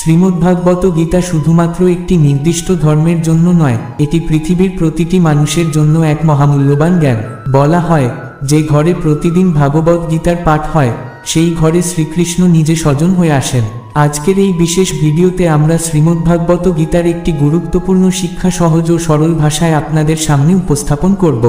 শ্রীমদ্ভাগবত গীতা শুধুমাত্র একটি নির্দিষ্ট ধর্মের জন্য নয়, এটি পৃথিবীর প্রতিটি মানুষের জন্য এক মহামূল্যবান জ্ঞান। বলা হয়, যে ঘরে প্রতিদিন ভাগবত গীতার পাঠ হয় সেই ঘরে শ্রীকৃষ্ণ নিজে স্বজন হয়ে আসেন। আজকের এই বিশেষ ভিডিওতে আমরা শ্রীমদ্ভাগবত গীতার একটি গুরুত্বপূর্ণ শিক্ষা সহজ ও সরল ভাষায় আপনাদের সামনে উপস্থাপন করব।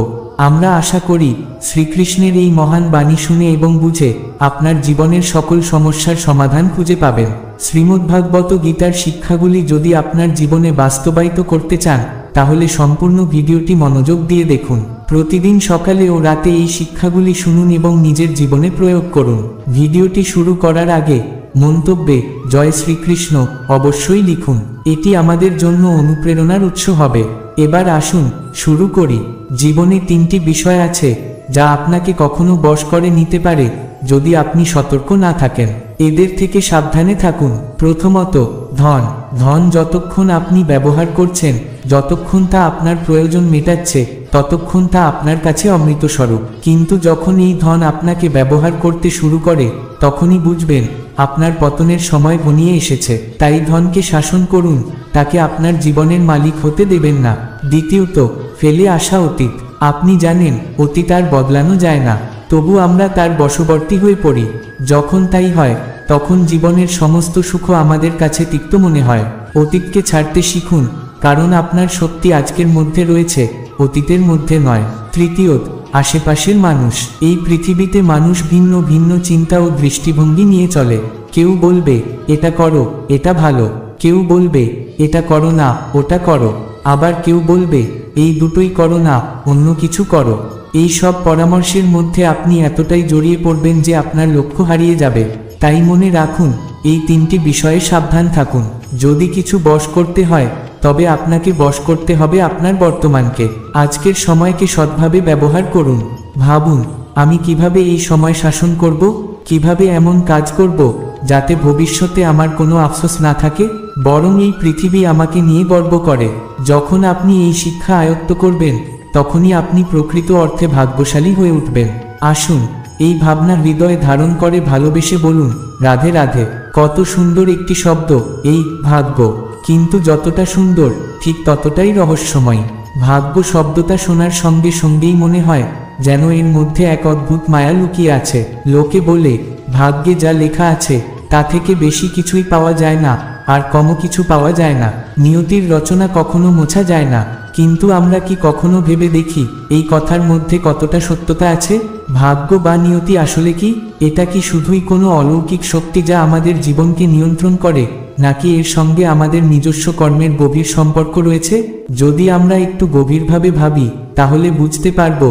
আমরা আশা করি শ্রীকৃষ্ণের এই মহান বাণী শুনে এবং বুঝে আপনার জীবনের সকল সমস্যার সমাধান খুঁজে পাবেন। শ্রীমদ্ভাগবত গীতার শিক্ষাগুলি যদি আপনার জীবনে বাস্তবায়িত করতে চান তাহলে সম্পূর্ণ ভিডিওটি মনোযোগ দিয়ে দেখুন। প্রতিদিন সকালে ও রাতে এই শিক্ষাগুলি শুনুন এবং নিজের জীবনে প্রয়োগ করুন। ভিডিওটি শুরু করার আগে মন্তব্যে জয় শ্রীকৃষ্ণ অবশ্যই লিখুন, এটি আমাদের জন্য অনুপ্রেরণার উৎস হবে। এবার আসুন শুরু করি। জীবনে তিনটি বিষয় আছে যা আপনাকে কখনো বশ করে নিতে পারে যদি আপনি সতর্ক না থাকেন। এদের থেকে সাবধানে থাকুন। প্রথমত, ধন। ধন যতক্ষণ আপনি ব্যবহার করছেন, যতক্ষণ তা আপনার প্রয়োজন মেটাচ্ছে, ততক্ষণ তা আপনার কাছে অমৃতস্বরূপ। কিন্তু যখন এই ধন আপনাকে ব্যবহার করতে শুরু করে তখনই বুঝবেন আপনার পতনের সময় ঘনিয়ে এসেছে। তাই ধনকে শাসন করুন, তাকে আপনার জীবনের মালিক হতে দেবেন না। দ্বিতীয়ত, ফেলে আসা অতীত। আপনি জানেন অতীত আর বদলানো যায় না, তবু আমরা তার বশবর্তী হয়ে পড়ি। যখন তাই হয় তখন জীবনের সমস্ত সুখ আমাদের কাছে তিক্ত মনে হয়। অতীতকে ছাড়তে শিখুন, কারণ আপনার শক্তি আজকের মধ্যে রয়েছে, অতীতের মধ্যে নয়। তৃতীয়ত, আশেপাশের মানুষ। এই পৃথিবীতে মানুষ ভিন্ন ভিন্ন চিন্তা ও দৃষ্টিভঙ্গি নিয়ে চলে। কেউ বলবে এটা করো, এটা ভালো। কেউ বলবে এটা করো না, ওটা করো। আবার কেউ বলবে এই দুটোই করো না, অন্য কিছু করো। এই সব পরামর্শের মধ্যে আপনি এতটাই জড়িয়ে পড়বেন যে আপনার লক্ষ্য হারিয়ে যাবে। তাই মনে রাখুন, এই তিনটি বিষয়ে সাবধান থাকুন। যদি কিছু বশ করতে হয় তবে আপনাকে বশ করতে হবে আপনার বর্তমানকে। আজকের সময়কে সৎভাবে ব্যবহার করুন। ভাবুন, আমি কিভাবে এই সময় শাসন করব, কিভাবে এমন কাজ করব যাতে ভবিষ্যতে আমার কোনো আফসোস না থাকে, বরং এই পৃথিবী আমাকে নিয়ে গর্ব করে। যখন আপনি এই শিক্ষা আয়ত্ত করবেন তখনই আপনি প্রকৃত অর্থে ভাগ্যশালী হয়ে উঠবেন। আসুন এই ভাবনা হৃদয়ে ধারণ করে ভালোবেসে বলুন, রাধে রাধে। কত সুন্দর একটি শব্দ এই ভাগ্য, কিন্তু যতটা সুন্দর ঠিক ততটাই রহস্যময়। ভাগ্য শব্দটা শোনার সঙ্গে সঙ্গেই মনে হয় যেন এর মধ্যে এক অদ্ভুত মায়া লুকিয়ে আছে। লোকে বলে ভাগ্যে যা লেখা আছে তা থেকে বেশি কিছুই পাওয়া যায় না, আর কমও কিছু পাওয়া যায় না। নিয়তির রচনা কখনো মোছা যায় না, কিন্তু আমরা কি কখনো ভেবে দেখি এই কথার মধ্যে কতটা সত্যতা আছে? ভাগ্য বা নিয়তি আসলে কি? এটা কি শুধুই কোনো অলৌকিক শক্তি যা আমাদের জীবনকে নিয়ন্ত্রণ করে, নাকি এর সঙ্গে আমাদের নিজস্ব কর্মের গভীর সম্পর্ক রয়েছে? যদি আমরা একটু গভীরভাবে ভাবি তাহলে বুঝতে পারব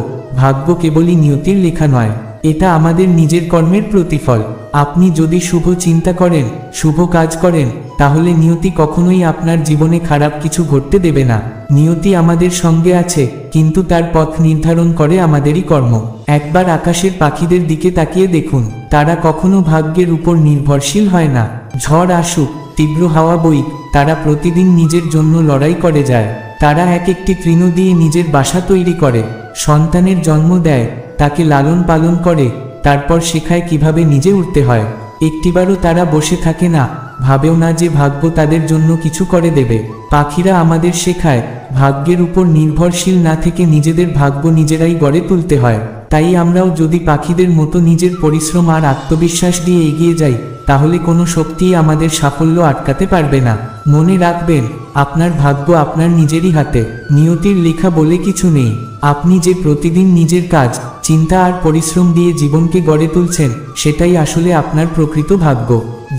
ভাগ্য কেবলই নিয়তির লেখা নয়, এটা আমাদের নিজের কর্মের প্রতিফল। আপনি যদি শুভ চিন্তা করেন, শুভ কাজ করেন, তাহলে নিয়তি কখনোই আপনার জীবনে খারাপ কিছু ঘটতে দেবে না। নিয়তি আমাদের সঙ্গে আছে, কিন্তু তার পথ নির্ধারণ করে আমাদেরই কর্ম। একবার আকাশের পাখিদের দিকে তাকিয়ে দেখুন, তারা কখনো ভাগ্যের উপর নির্ভরশীল হয় না। ঝড় আসুক, তীব্র হাওয়া বইক, তারা প্রতিদিন নিজের জন্য লড়াই করে যায়। তারা এক একটি তৃণ দিয়ে নিজের বাসা তৈরি করে, সন্তানের জন্ম দেয়, তাকে লালন পালন করে, তারপর শেখায় কিভাবে নিজে উঠতে হয়। একটিবারও তারা বসে থাকে না, ভাবেও না যে ভাগ্য তাদের জন্য কিছু করে দেবে। পাখিরা আমাদের শেখায় ভাগ্যের উপর নির্ভরশীল না থেকে নিজেদের ভাগ্য নিজেরাই গড়ে তুলতে হয়। তাই আমরাও যদি পাখিদের মতো নিজের পরিশ্রম আর আত্মবিশ্বাস দিয়ে এগিয়ে যাই তাহলে কোনো শক্তিই আমাদের সাফল্য আটকাতে পারবে না। মনে রাখবেন, আপনার ভাগ্য আপনার নিজেরই হাতে, নিয়তির লেখা বলে কিছু নেই। আপনি যে প্রতিদিন নিজের কাজ, চিন্তা আর পরিশ্রম দিয়ে জীবনকে গড়ে তুলছেন সেটাই আসলে আপনার প্রকৃত ভাগ্য।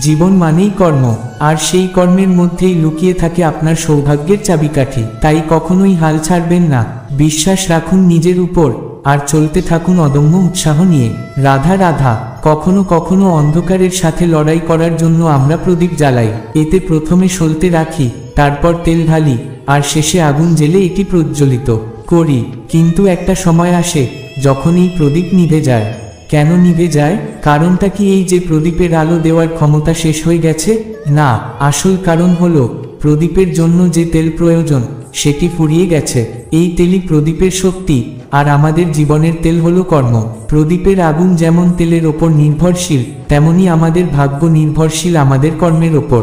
জীবন মানেই কর্ম, আর সেই কর্মের মধ্যেই লুকিয়ে থাকে আপনার সৌভাগ্যের চাবিকাঠি। তাই কখনোই হাল ছাড়বেন না, বিশ্বাস রাখুন নিজের উপর, আর চলতে থাকুন অদম্য উৎসাহ নিয়ে। রাধা রাধা। কখনো কখনো অন্ধকারের সাথে লড়াই করার জন্য আমরা প্রদীপ জ্বালাই। এতে প্রথমে সলতে রাখি, তারপর তেল ঢালি, আর শেষে আগুন জেলে এটি প্রজ্বলিত করি। কিন্তু একটা সময় আসে যখন এই প্রদীপ নিভে যায়। কেন নিভে যায়? কারণটা কি এই যে প্রদীপের আলো দেওয়ার ক্ষমতা শেষ হয়ে গেছে? না, আসল কারণ হলো প্রদীপের জন্য যে তেল প্রয়োজন সেটি ফুরিয়ে গেছে। এই তেলই প্রদীপের শক্তি, আর আমাদের জীবনের তেল হলো কর্ম। প্রদীপের আগুন যেমন তেলের ওপর নির্ভরশীল, তেমনি আমাদের ভাগ্য নির্ভরশীল আমাদের কর্মের ওপর।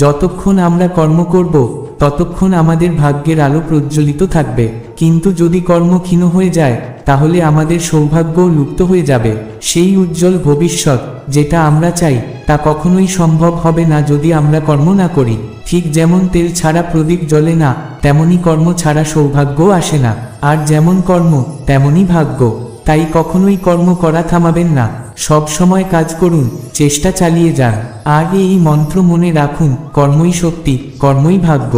যতক্ষণ আমরা কর্ম করব ততক্ষণ আমাদের ভাগ্যের আলো প্রজ্বলিত থাকবে, কিন্তু যদি কর্ম ক্ষীণ হয়ে যায় তাহলে আমাদের সৌভাগ্যও লুপ্ত হয়ে যাবে। সেই উজ্জ্বল ভবিষ্যৎ যেটা আমরা চাই তা কখনোই সম্ভব হবে না যদি আমরা কর্ম না করি। ঠিক যেমন তেল ছাড়া প্রদীপ জ্বলে না, তেমনি কর্ম ছাড়া সৌভাগ্যও আসে না। আর যেমন কর্ম তেমনি ভাগ্য, তাই কখনোই কর্ম করা থামাবেন না, সব সময় কাজ করুন, চেষ্টা চালিয়ে যান। আগে এই মন্ত্র মনে রাখুন, কর্মই শক্তি, কর্মই ভাগ্য।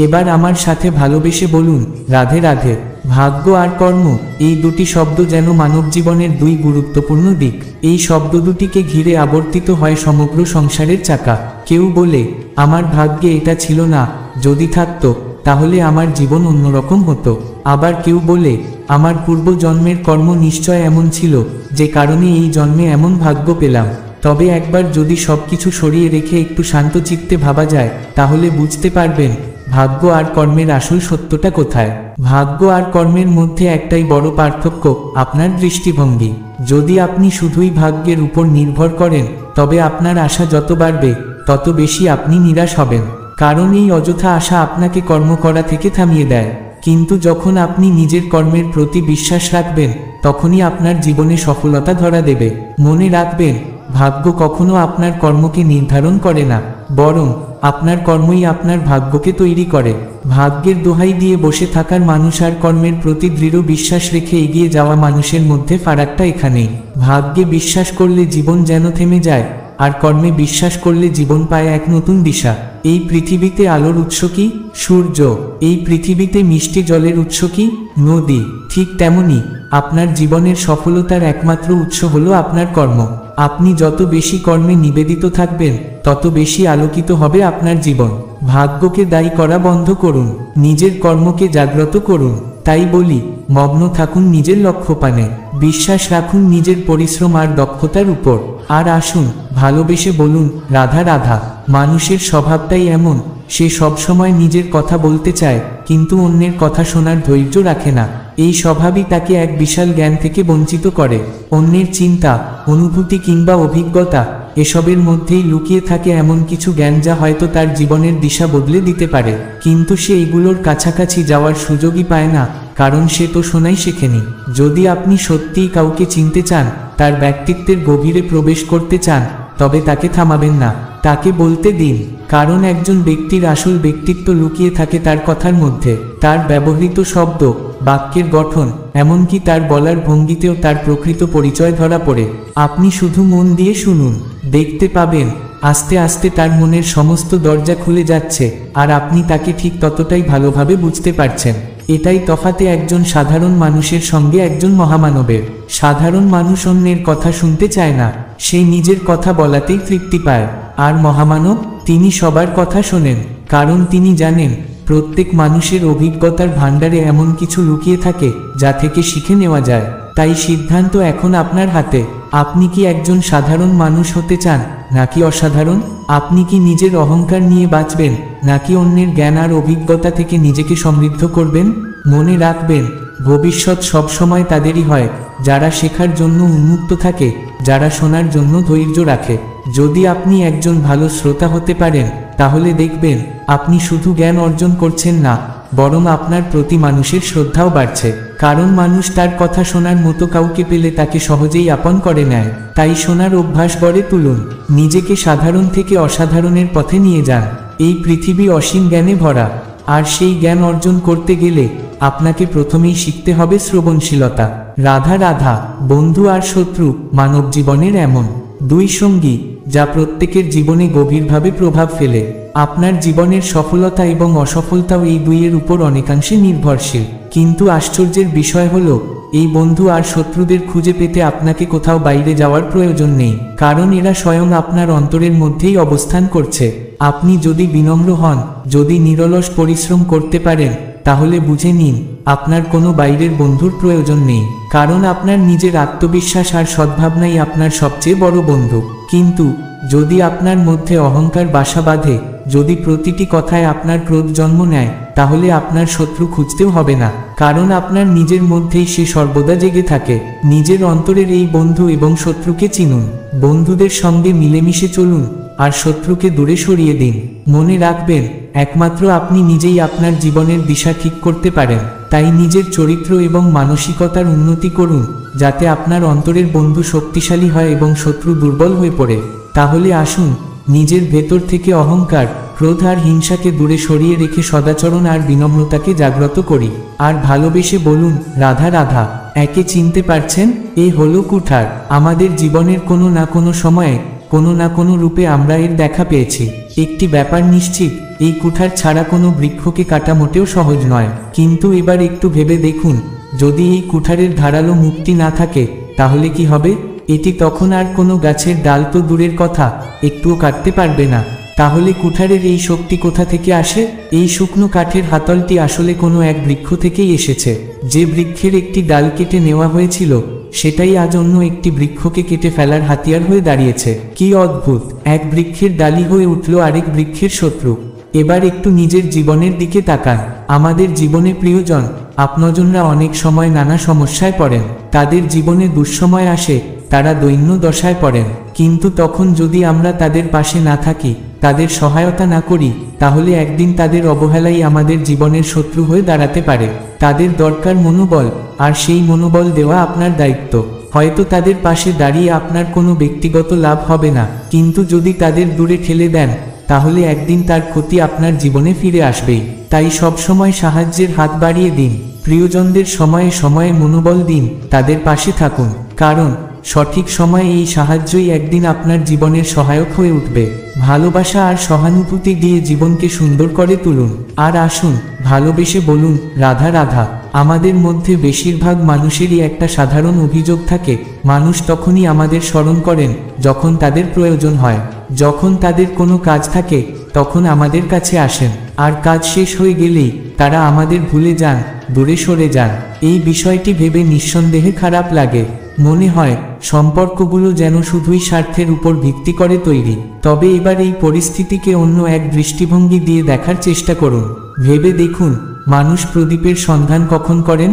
এবার আমার সাথে ভালোবেসে বলুন, রাধে রাধে। ভাগ্য আর কর্ম, এই দুটি শব্দ যেন মানব জীবনের দুই গুরুত্বপূর্ণ দিক। এই শব্দ দুটিকে ঘিরে আবর্তিত হয় সমগ্র সংসারের চাকা। কেউ বলে, আমার ভাগ্যে এটা ছিল না, যদি থাকতো তাহলে আমার জীবন অন্যরকম হতো। আবার কেউ বলে, আমার পূর্ব জন্মের কর্ম নিশ্চয় এমন ছিল যে কারণে এই জন্মে এমন ভাগ্য পেলাম। তবে একবার যদি সবকিছু সরিয়ে রেখে একটু শান্ত চিত্তে ভাবা যায় তাহলে বুঝতে পারবেন ভাগ্য আর কর্মের আসল সত্যটা কোথায়। ভাগ্য আর কর্মের মধ্যে একটাই বড় পার্থক্য, আপনার দৃষ্টিভঙ্গি। যদি আপনি শুধুই ভাগ্যের উপর নির্ভর করেন তবে আপনার আশা যত বাড়বে তত বেশি আপনি নিরাশ হবেন, কারণ এই অযথা আশা আপনাকে কর্ম করা থেকে থামিয়ে দেয়। কিন্তু যখন আপনি নিজের কর্মের প্রতি বিশ্বাস রাখবেন তখনই আপনার জীবনে সফলতা ধরা দেবে। মনে রাখবেন, ভাগ্য কখনো আপনার কর্মকে নির্ধারণ করে না, বরং আপনার কর্মই আপনার ভাগ্যকে তৈরি করে। ভাগ্যের দোহাই দিয়ে বসে থাকার মানুষ আর কর্মের প্রতি দৃঢ় বিশ্বাস রেখে এগিয়ে যাওয়া মানুষের মধ্যে ফারাকটা এখানেই। ভাগ্যে বিশ্বাস করলে জীবন যেন থেমে যায়, আর কর্মে বিশ্বাস করলে জীবন পায় এক নতুন দিশা। এই পৃথিবীতে আলোর উৎস কি? সূর্য। এই পৃথিবীতে মিষ্টি জলের উৎস কি? নদী। ঠিক তেমনি আপনার জীবনের সফলতার একমাত্র উৎস হলো আপনার কর্ম। আপনি যত বেশি কর্মে নিবেদিত থাকবেন তত বেশি আলোকিত হবে আপনার জীবন। ভাগ্যকে দায়ী করা বন্ধ করুন, নিজের কর্মকে জাগ্রত করুন। তাই বলি, মগ্ন থাকুন নিজের লক্ষ্যপানে, বিশ্বাস রাখুন নিজের পরিশ্রম আর দক্ষতার উপর। আর আসুন, ভালোবেসে বলুন, রাধা রাধা। মানুষের স্বভাবটাই এমন, সে সবসময় নিজের কথা বলতে চায় কিন্তু অন্যের কথা শোনার ধৈর্য রাখে না। এই স্বভাবই তাকে এক বিশাল জ্ঞান থেকে বঞ্চিত করে। অন্যের চিন্তা, অনুভূতি কিংবা অভিজ্ঞতা, এসবের মধ্যেই লুকিয়ে থাকে এমন কিছু জ্ঞান যা হয়তো তার জীবনের দিশা বদলে দিতে পারে, কিন্তু সে এগুলোর কাছাকাছি যাওয়ার সুযোগই পায় না, কারণ সে তো শোনাই শেখেনি। যদি আপনি সত্যিই কাউকে চিনতে চান, তার ব্যক্তিত্বের গভীরে প্রবেশ করতে চান, তবে তাকে থামাবেন না, তাকে বলতে দিন। কারণ একজন ব্যক্তির আসল ব্যক্তিত্ব লুকিয়ে থাকে তার কথার মধ্যে, তার ব্যবহৃত শব্দ, বাক্যের গঠন, এমনকি তার বলার ভঙ্গিতেও তার প্রকৃত পরিচয় ধরা পড়ে। আপনি শুধু মন দিয়ে শুনুন, দেখতে পাবেন আস্তে আস্তে তার মনের সমস্ত দরজা খুলে যাচ্ছে, আর আপনি তাকে ঠিক ততটাই ভালোভাবে বুঝতে পারছেন। এটাই তফাতে একজন সাধারণ মানুষের সঙ্গে একজন মহামানবের। সাধারণ মানুষ অন্যের কথা শুনতে চায় না, সে নিজের কথা বলাতেই তৃপ্তি পায়। আর মহামানব, তিনি সবার কথা শোনেন, কারণ তিনি জানেন প্রত্যেক মানুষের অভিজ্ঞতার ভাণ্ডারে এমন কিছু লুকিয়ে থাকে যা থেকে শিখে নেওয়া যায়। তাই সিদ্ধান্ত এখন আপনার হাতে। আপনি কি একজন সাধারণ মানুষ হতে চান নাকি অসাধারণ? আপনি কি নিজের অহংকার নিয়ে বাঁচবেন নাকি অন্যের জ্ঞান আর অভিজ্ঞতা থেকে নিজেকে সমৃদ্ধ করবেন? মনে রাখবেন, ভবিষ্যৎ সবসময় তাদেরই হয় যারা শেখার জন্য উন্মুক্ত থাকে, যারা শোনার জন্য ধৈর্য রাখে। যদি আপনি একজন ভালো শ্রোতা হতে পারেন তাহলে দেখবেন আপনি শুধু জ্ঞান অর্জন করছেন না, বরং আপনার প্রতি মানুষের শ্রদ্ধাও বাড়ছে। কারণ মানুষ তার কথা শোনার মতো কাউকে পেলে তাকে সহজেই আপন করে নেয়। তাই শোনার অভ্যাস গড়ে তুলুন, নিজেকে সাধারণ থেকে অসাধারণের পথে নিয়ে যান। এই পৃথিবী অসীম জ্ঞানে ভরা, আর সেই জ্ঞান অর্জন করতে গেলে আপনাকে প্রথমেই শিখতে হবে শ্রবণশীলতা। রাধা রাধা। বন্ধু আর শত্রু মানব জীবনের এমন দুই সঙ্গী যা প্রত্যেকের জীবনে গভীরভাবে প্রভাব ফেলে। আপনার জীবনের সফলতা এবং অসফলতাও এই দুইয়ের উপর অনেকাংশে নির্ভরশীল। কিন্তু আশ্চর্যের বিষয় হলো, এই বন্ধু আর শত্রুদের খুঁজে পেতে আপনাকে কোথাও বাইরে যাওয়ার প্রয়োজন নেই, কারণ এরা স্বয়ং আপনার অন্তরের মধ্যেই অবস্থান করছে। আপনি যদি বিনম্র হন, যদি নিরলস পরিশ্রম করতে পারেন, তাহলে বুঝে নিন আপনার কোনো বাইরের বন্ধুর প্রয়োজন নেই, কারণ আপনার নিজের আত্মবিশ্বাস আর সদ্ভাবনাই আপনার সবচেয়ে বড় বন্ধু। কিন্তু যদি আপনার মধ্যে অহংকার বাসা বাঁধে, যদি প্রতিটি কথায় আপনার ক্রোধ জন্ম নেয়, তাহলে আপনার শত্রু খুঁজতেও হবে না, কারণ আপনার নিজের মধ্যেই সে সর্বদা জেগে থাকে। নিজের অন্তরের এই বন্ধু এবং শত্রুকে চিনুন, বন্ধুদের সঙ্গে মিলেমিশে চলুন, আর শত্রুকে দূরে সরিয়ে দিন। মনে রাখবেন, একমাত্র আপনি নিজেই আপনার জীবনের দিশা ঠিক করতে পারেন। তাই নিজের চরিত্র এবং মানসিকতার উন্নতি করুন, যাতে আপনার অন্তরের বন্ধু শক্তিশালী হয় এবং শত্রু দুর্বল হয়ে পড়ে। তাহলে আসুন, নিজের ভেতর থেকে অহংকার, ক্রোধ আর হিংসাকে দূরে সরিয়ে রেখে সদাচরণ আর বিনম্রতাকে জাগ্রত করি। আর ভালোবেসে বলুন, রাধা রাধা। একে চিনতে পারছেন? এ হলো কুঠার। আমাদের জীবনের কোনো না কোনো সময়ে, কোনো না কোনো রূপে আমরা এর দেখা পেয়েছি। একটি ব্যাপার নিশ্চিত, এই কুঠার ছাড়া কোনো বৃক্ষকে কাটা মোটেও সহজ নয়। কিন্তু এবার একটু ভেবে দেখুন, যদি এই কুঠারের ধারালো মুক্তি না থাকে, তাহলে কি হবে? এটি তখন আর কোনো গাছের ডাল তো দূরের কথা, একটুও কাটতে পারবে না। তাহলে কুঠারের এই শক্তি কোথা থেকে আসে? এই শুকনো কাঠের হাতলটি আসলে কোনো এক বৃক্ষ থেকেই এসেছে। যে বৃক্ষের একটি ডাল কেটে নেওয়া হয়েছিল, সেটাই আজ অন্য একটি বৃক্ষকে কেটে ফেলার হাতিয়ার হয়ে দাঁড়িয়েছে। কি অদ্ভুত! এক বৃক্ষের ডালি হয়ে উঠল আরেক বৃক্ষের শত্রু। এবার একটু নিজের জীবনের দিকে তাকান। আমাদের জীবনে প্রিয়জন, আপনজনরা অনেক সময় নানা সমস্যায় পড়েন। তাদের জীবনে দুঃসময় আসে, তারা দৈন্য দশায় পড়েন। কিন্তু তখন যদি আমরা তাদের পাশে না থাকি, তাদের সহায়তা না করি, তাহলে একদিন তাদের অবহেলাই আমাদের জীবনের শত্রু হয়ে দাঁড়াতে পারে। তাদের দরকার মনোবল, আর সেই মনোবল দেওয়া আপনার দায়িত্ব। হয়তো তাদের পাশে দাঁড়িয়ে আপনার কোনো ব্যক্তিগত লাভ হবে না, কিন্তু যদি তাদের দূরে ঠেলে দেন, তাহলে একদিন তার ক্ষতি আপনার জীবনে ফিরে আসবেই। তাই সবসময় সাহায্যের হাত বাড়িয়ে দিন, প্রিয়জনদের সময়ে সময়ে মনোবল দিন, তাদের পাশে থাকুন, কারণ সঠিক সময়ে এই সাহায্যই একদিন আপনার জীবনের সহায়ক হয়ে উঠবে। ভালোবাসা আর সহানুভূতি দিয়ে জীবনকে সুন্দর করে তুলুন। আর আসুন, ভালোবেসে বলুন, রাধা রাধা। আমাদের মধ্যে বেশিরভাগ মানুষেরই একটা সাধারণ অভিযোগ থাকে, মানুষ তখনই আমাদের স্মরণ করেন যখন তাদের প্রয়োজন হয়। যখন তাদের কোনো কাজ থাকে, তখন আমাদের কাছে আসেন, আর কাজ শেষ হয়ে গেলেই তারা আমাদের ভুলে যান, দূরে সরে যান। এই বিষয়টি ভেবে নিঃসন্দেহে খারাপ লাগে। মনে হয় সম্পর্কগুলো যেন শুধুই স্বার্থের উপর ভিত্তি করে তৈরি। তবে এবার এই পরিস্থিতিকে অন্য এক দৃষ্টিভঙ্গি দিয়ে দেখার চেষ্টা করুন। ভেবে দেখুন, মানুষ প্রদীপের সন্ধান কখন করেন?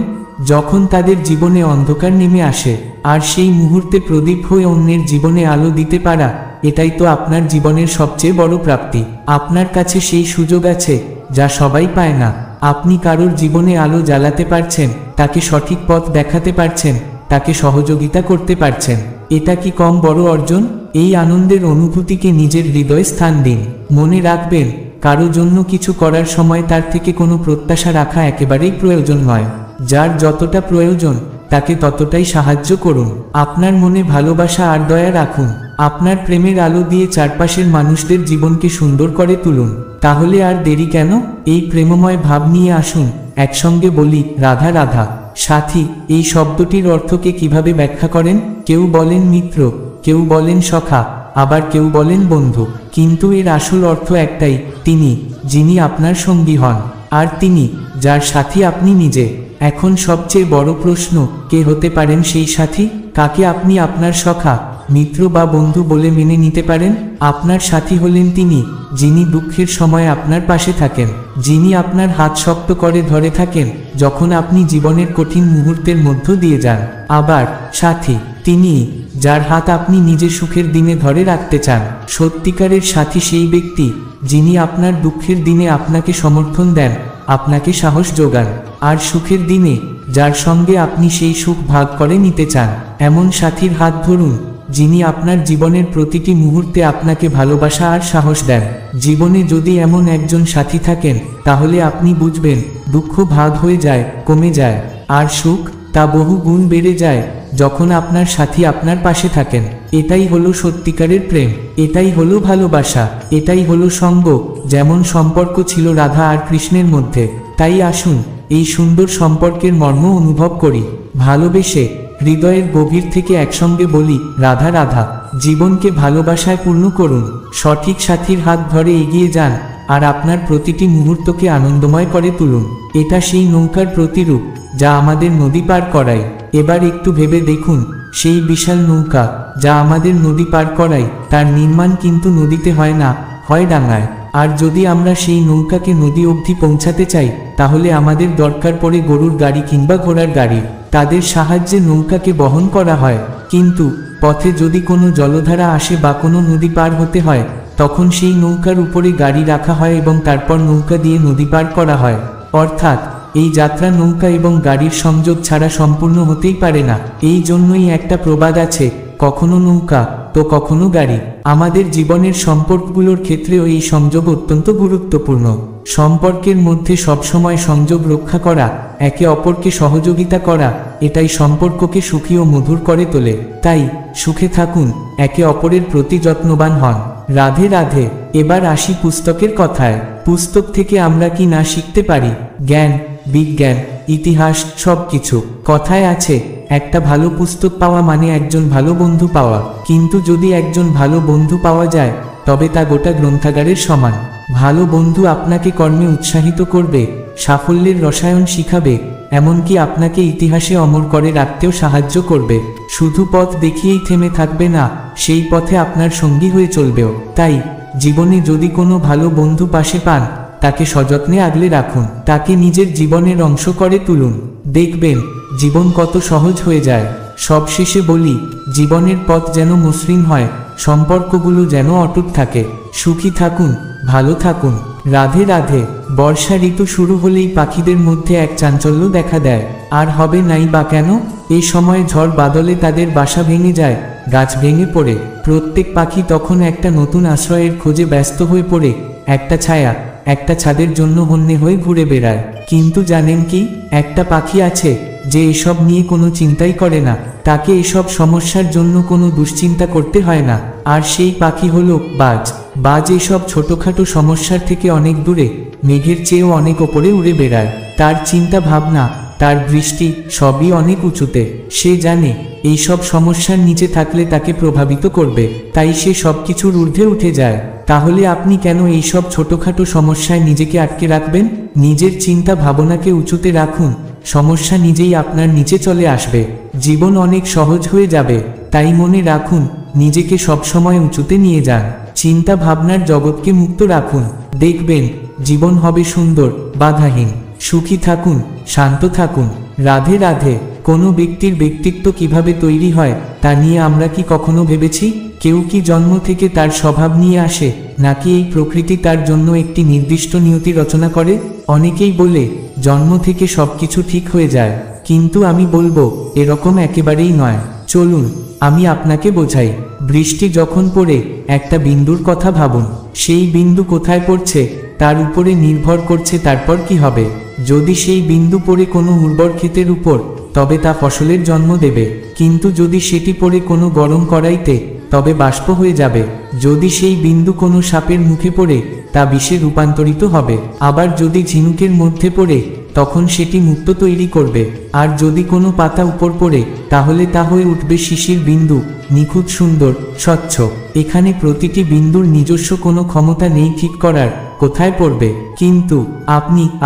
যখন তাদের জীবনে অন্ধকার নেমে আসে। আর সেই মুহূর্তে প্রদীপ হয়ে অন্যের জীবনে আলো দিতে পারা, এটাই তো আপনার জীবনের সবচেয়ে বড় প্রাপ্তি। আপনার কাছে সেই সুযোগ আছে, যা সবাই পায় না। আপনি কারোর জীবনে আলো জ্বালাতে পারছেন, তাকে সঠিক পথ দেখাতে পারছেন, তাকে সহযোগিতা করতে পারছেন। এটা কি কম বড় অর্জন? এই আনন্দের অনুভূতিকে নিজের হৃদয়ে স্থান দিন। মনে রাখবেন, কারো জন্য কিছু করার সময় তার থেকে কোনো প্রত্যাশা রাখা একেবারেই প্রয়োজন নয়। যার যতটা প্রয়োজন, তাকে ততটাই সাহায্য করুন। আপনার মনে ভালোবাসা আর দয়া রাখুন। আপনার প্রেমের আলো দিয়ে চারপাশের মানুষদের জীবনকে সুন্দর করে তুলুন। তাহলে আর দেরি কেন? এই প্রেমময় ভাব নিয়ে আসুন, একসঙ্গে বলি, রাধা রাধা। সাথী, এই শব্দটির অর্থকে কিভাবে ব্যাখ্যা করেন? কেউ বলেন মিত্র, কেউ বলেন সখা, আবার কেউ বলেন বন্ধু। কিন্তু এর আসল অর্থ একটাই, তিনি যিনি আপনার সঙ্গী হন, আর তিনি যার সাথী আপনি নিজে। এখন সবচেয়ে বড় প্রশ্ন, কে হতে পারেন সেই সাথী? কাকে আপনি আপনার সখা, মিত্র বা বন্ধু বলে মেনে নিতে পারেন? আপনার সাথী হলেন তিনি, যিনি দুঃখের সময় আপনার পাশে থাকেন, যিনি আপনার হাত শক্ত করে ধরে থাকেন যখন আপনি জীবনের কঠিন মুহূর্তের মধ্য দিয়ে যান। আবার সাথী তিনি, যার হাত আপনি নিজের সুখের দিনে ধরে রাখতে চান। সত্যিকারের সাথী সেই ব্যক্তি, যিনি আপনার দুঃখের দিনে আপনাকে সমর্থন দেন, আপনাকে সাহস যোগান, আর সুখের দিনে যার সঙ্গে আপনি সেই সুখ ভাগ করে নিতে চান। এমন সাথীর হাত ধরুন, যিনি আপনার জীবনের প্রতিটি মুহূর্তে আপনাকে ভালোবাসা আর সাহস দেন। জীবনে যদি এমন একজন সাথী থাকেন, তাহলে আপনি বুঝবেন, দুঃখ ভাগ হয়ে যায়, কমে যায়, আর সুখ তা বহু গুণ বেড়ে যায় যখন আপনার সাথী আপনার পাশে থাকেন। এটাই হলো সত্যিকারের প্রেম, এটাই হলো ভালোবাসা, এটাই হলো সঙ্গ, যেমন সম্পর্ক ছিল রাধা আর কৃষ্ণের মধ্যে। তাই আসুন, এই সুন্দর সম্পর্কের মর্ম অনুভব করি। ভালোবেসে হৃদয়ের গভীর থেকে একসঙ্গে বলি, রাধা রাধা। জীবনকে ভালোবাসায় পূর্ণ করুন, সঠিক সাথীর হাত ধরে এগিয়ে যান, আর আপনার প্রতিটি মুহূর্তকে আনন্দময় করে তুলুন। এটা সেই নৌকার প্রতিরূপ, যা আমাদের নদী পার করায়। এবার একটু ভেবে দেখুন, সেই বিশাল নৌকা যা আমাদের নদী পার করায়, তার নির্মাণ কিন্তু নদীতে হয় না, হয় ডাঙায়। আর যদি আমরা সেই নৌকাকে নদী অবধি পৌঁছাতে চাই, তাহলে আমাদের দরকার পড়ে গরুর গাড়ি কিংবা ঘোড়ার গাড়ি। তাদের সাহায্যে নৌকাকে বহন করা হয়। কিন্তু পথে যদি কোনো জলধারা আসে বা কোনো নদী পার হতে হয়, তখন সেই নৌকার উপরে গাড়ি রাখা হয় এবং তারপর নৌকা দিয়ে নদী পার করা হয়। অর্থাৎ এই যাত্রা নৌকা এবং গাড়ির সংযোগ ছাড়া সম্পূর্ণ হতেই পারে না। এই জন্যই একটা প্রবাদ আছে, কখনো নৌকা তো কখনো গাড়ি। আমাদের জীবনের সম্পর্কগুলোর ক্ষেত্রেও এই সংযোগ অত্যন্ত গুরুত্বপূর্ণ। সম্পর্কের মধ্যে সবসময় সংযোগ রক্ষা করা, একে অপরকে সহযোগিতা করা, এটাই সম্পর্ককে সুখী ও মধুর করে তোলে। তাই সুখে থাকুন, একে অপরের প্রতি যত্নবান হন। রাধে রাধে। এবার আসি পুস্তকের কথায়। পুস্তক থেকে আমরা কি না শিখতে পারি? জ্ঞান, বিজ্ঞান, ইতিহাস, সবকিছু। কথায় আছে, একটা ভালো পুস্তক পাওয়া মানে একজন ভালো বন্ধু পাওয়া। কিন্তু যদি একজন ভালো বন্ধু পাওয়া যায়, তবে তা গোটা গ্রন্থাগারের সমান। ভালো বন্ধু আপনাকে কর্মে উৎসাহিত করবে, সাফল্যের রসায়ন শিখাবে, এমনকি আপনাকে ইতিহাসে অমর করে রাখতেও সাহায্য করবে। শুধু পথ দেখিয়েই থেমে থাকবে না, সেই পথে আপনার সঙ্গী হয়ে চলবেও। তাই জীবনে যদি কোনো ভালো বন্ধু পাশে পান, তাকে সযত্নে আগলে রাখুন, তাকে নিজের জীবনের অংশ করে তুলুন। দেখবেন জীবন কত সহজ হয়ে যায়। সবশেষে বলি, জীবনের পথ যেন মসৃণ হয়, সম্পর্কগুলো যেন অটুট থাকে। সুখী থাকুন, ভালো থাকুন। রাধে রাধে। বর্ষা ঋতু শুরু হলেই পাখিদের মধ্যে এক চাঞ্চল্য দেখা দেয়। আর হবে নাই বা কেন? এই সময় ঝড় বাদলে তাদের বাসা ভেঙে যায়, গাছ ভেঙে পড়ে। প্রত্যেক পাখি তখন একটা নতুন আশ্রয়ের খোঁজে ব্যস্ত হয়ে পড়ে, একটা ছায়া, একটা ছাদের জন্য হন্যে হয়ে ঘুরে বেড়ায়। কিন্তু জানেন কি, একটা পাখি আছে যে এসব নিয়ে কোনো চিন্তাই করে না। তাকে এসব সমস্যার জন্য কোনো দুশ্চিন্তা করতে হয় না। আর সেই পাখি হলো বাজ। বাজ এসব ছোটখাটো সমস্যার থেকে অনেক দূরে, মেঘের চেয়েও অনেক ওপরে উড়ে বেড়ায়। তার চিন্তা ভাবনা, তার দৃষ্টি সবই অনেক উঁচুতে। সে জানে এইসব সমস্যার নিচে থাকলে তাকে প্রভাবিত করবে, তাই সে সবকিছুর ঊর্ধ্বে উঠে যায়। তাহলে আপনি কেন এইসব ছোটখাটো সমস্যায় নিজেকে আটকে রাখবেন? নিজের চিন্তা ভাবনাকে উঁচুতে রাখুন, সমস্যা নিজেই আপনার নিচে চলে আসবে। জীবন অনেক সহজ হয়ে যাবে। তাই মনে রাখুন, নিজেকে সবসময় উঁচুতে নিয়ে যান, চিন্তা ভাবনার জগৎকে মুক্ত রাখুন। দেখবেন জীবন হবে সুন্দর, বাধাহীন। সুখী থাকুন, শান্ত থাকুন। রাধে রাধে। কোনো ব্যক্তির ব্যক্তিত্ব কিভাবে তৈরি হয় তা নিয়ে আমরা কি কখনো ভেবেছি? কেউ কি জন্ম থেকে তার স্বভাব নিয়ে আসে, নাকি এই প্রকৃতি তার জন্য একটি নির্দিষ্ট নিয়তি রচনা করে? অনেকেই বলে জন্ম থেকে সবকিছু ঠিক হয়ে যায়, কিন্তু আমি বলবো এরকম একেবারেই নয়। চলুন আমি আপনাকে বোঝাই। বৃষ্টি যখন পড়ে, একটা বিন্দুর কথা ভাবুন। সেই বিন্দু কোথায় পড়ছে তার উপরে নির্ভর করছে তারপর কি হবে। যদি সেই বিন্দু পড়ে কোনো উর্বর ক্ষেতের উপর, তবে তা ফসলের জন্ম দেবে। কিন্তু যদি সেটি পড়ে কোনো গরম কড়াইতে, তবে বাষ্প হয়ে যাবে। যদি সেই বিন্দু কোনো সাপের মুখে পড়ে, তা বিষে রূপান্তরিত হবে। আবার যদি ঝিনুকের মধ্যে পড়ে, তখন সেটি মুক্তো তৈরি করবে। আর যদি কোনো পাতা উপর পড়ে, তাহলে তা হয়ে উঠবে শিশির বিন্দু, নিখুঁত, সুন্দর, স্বচ্ছ। এখানে প্রতিটি বিন্দুর নিজস্ব কোনো ক্ষমতা নেই ঠিক করার কোথায় পড়বে। কিন্তু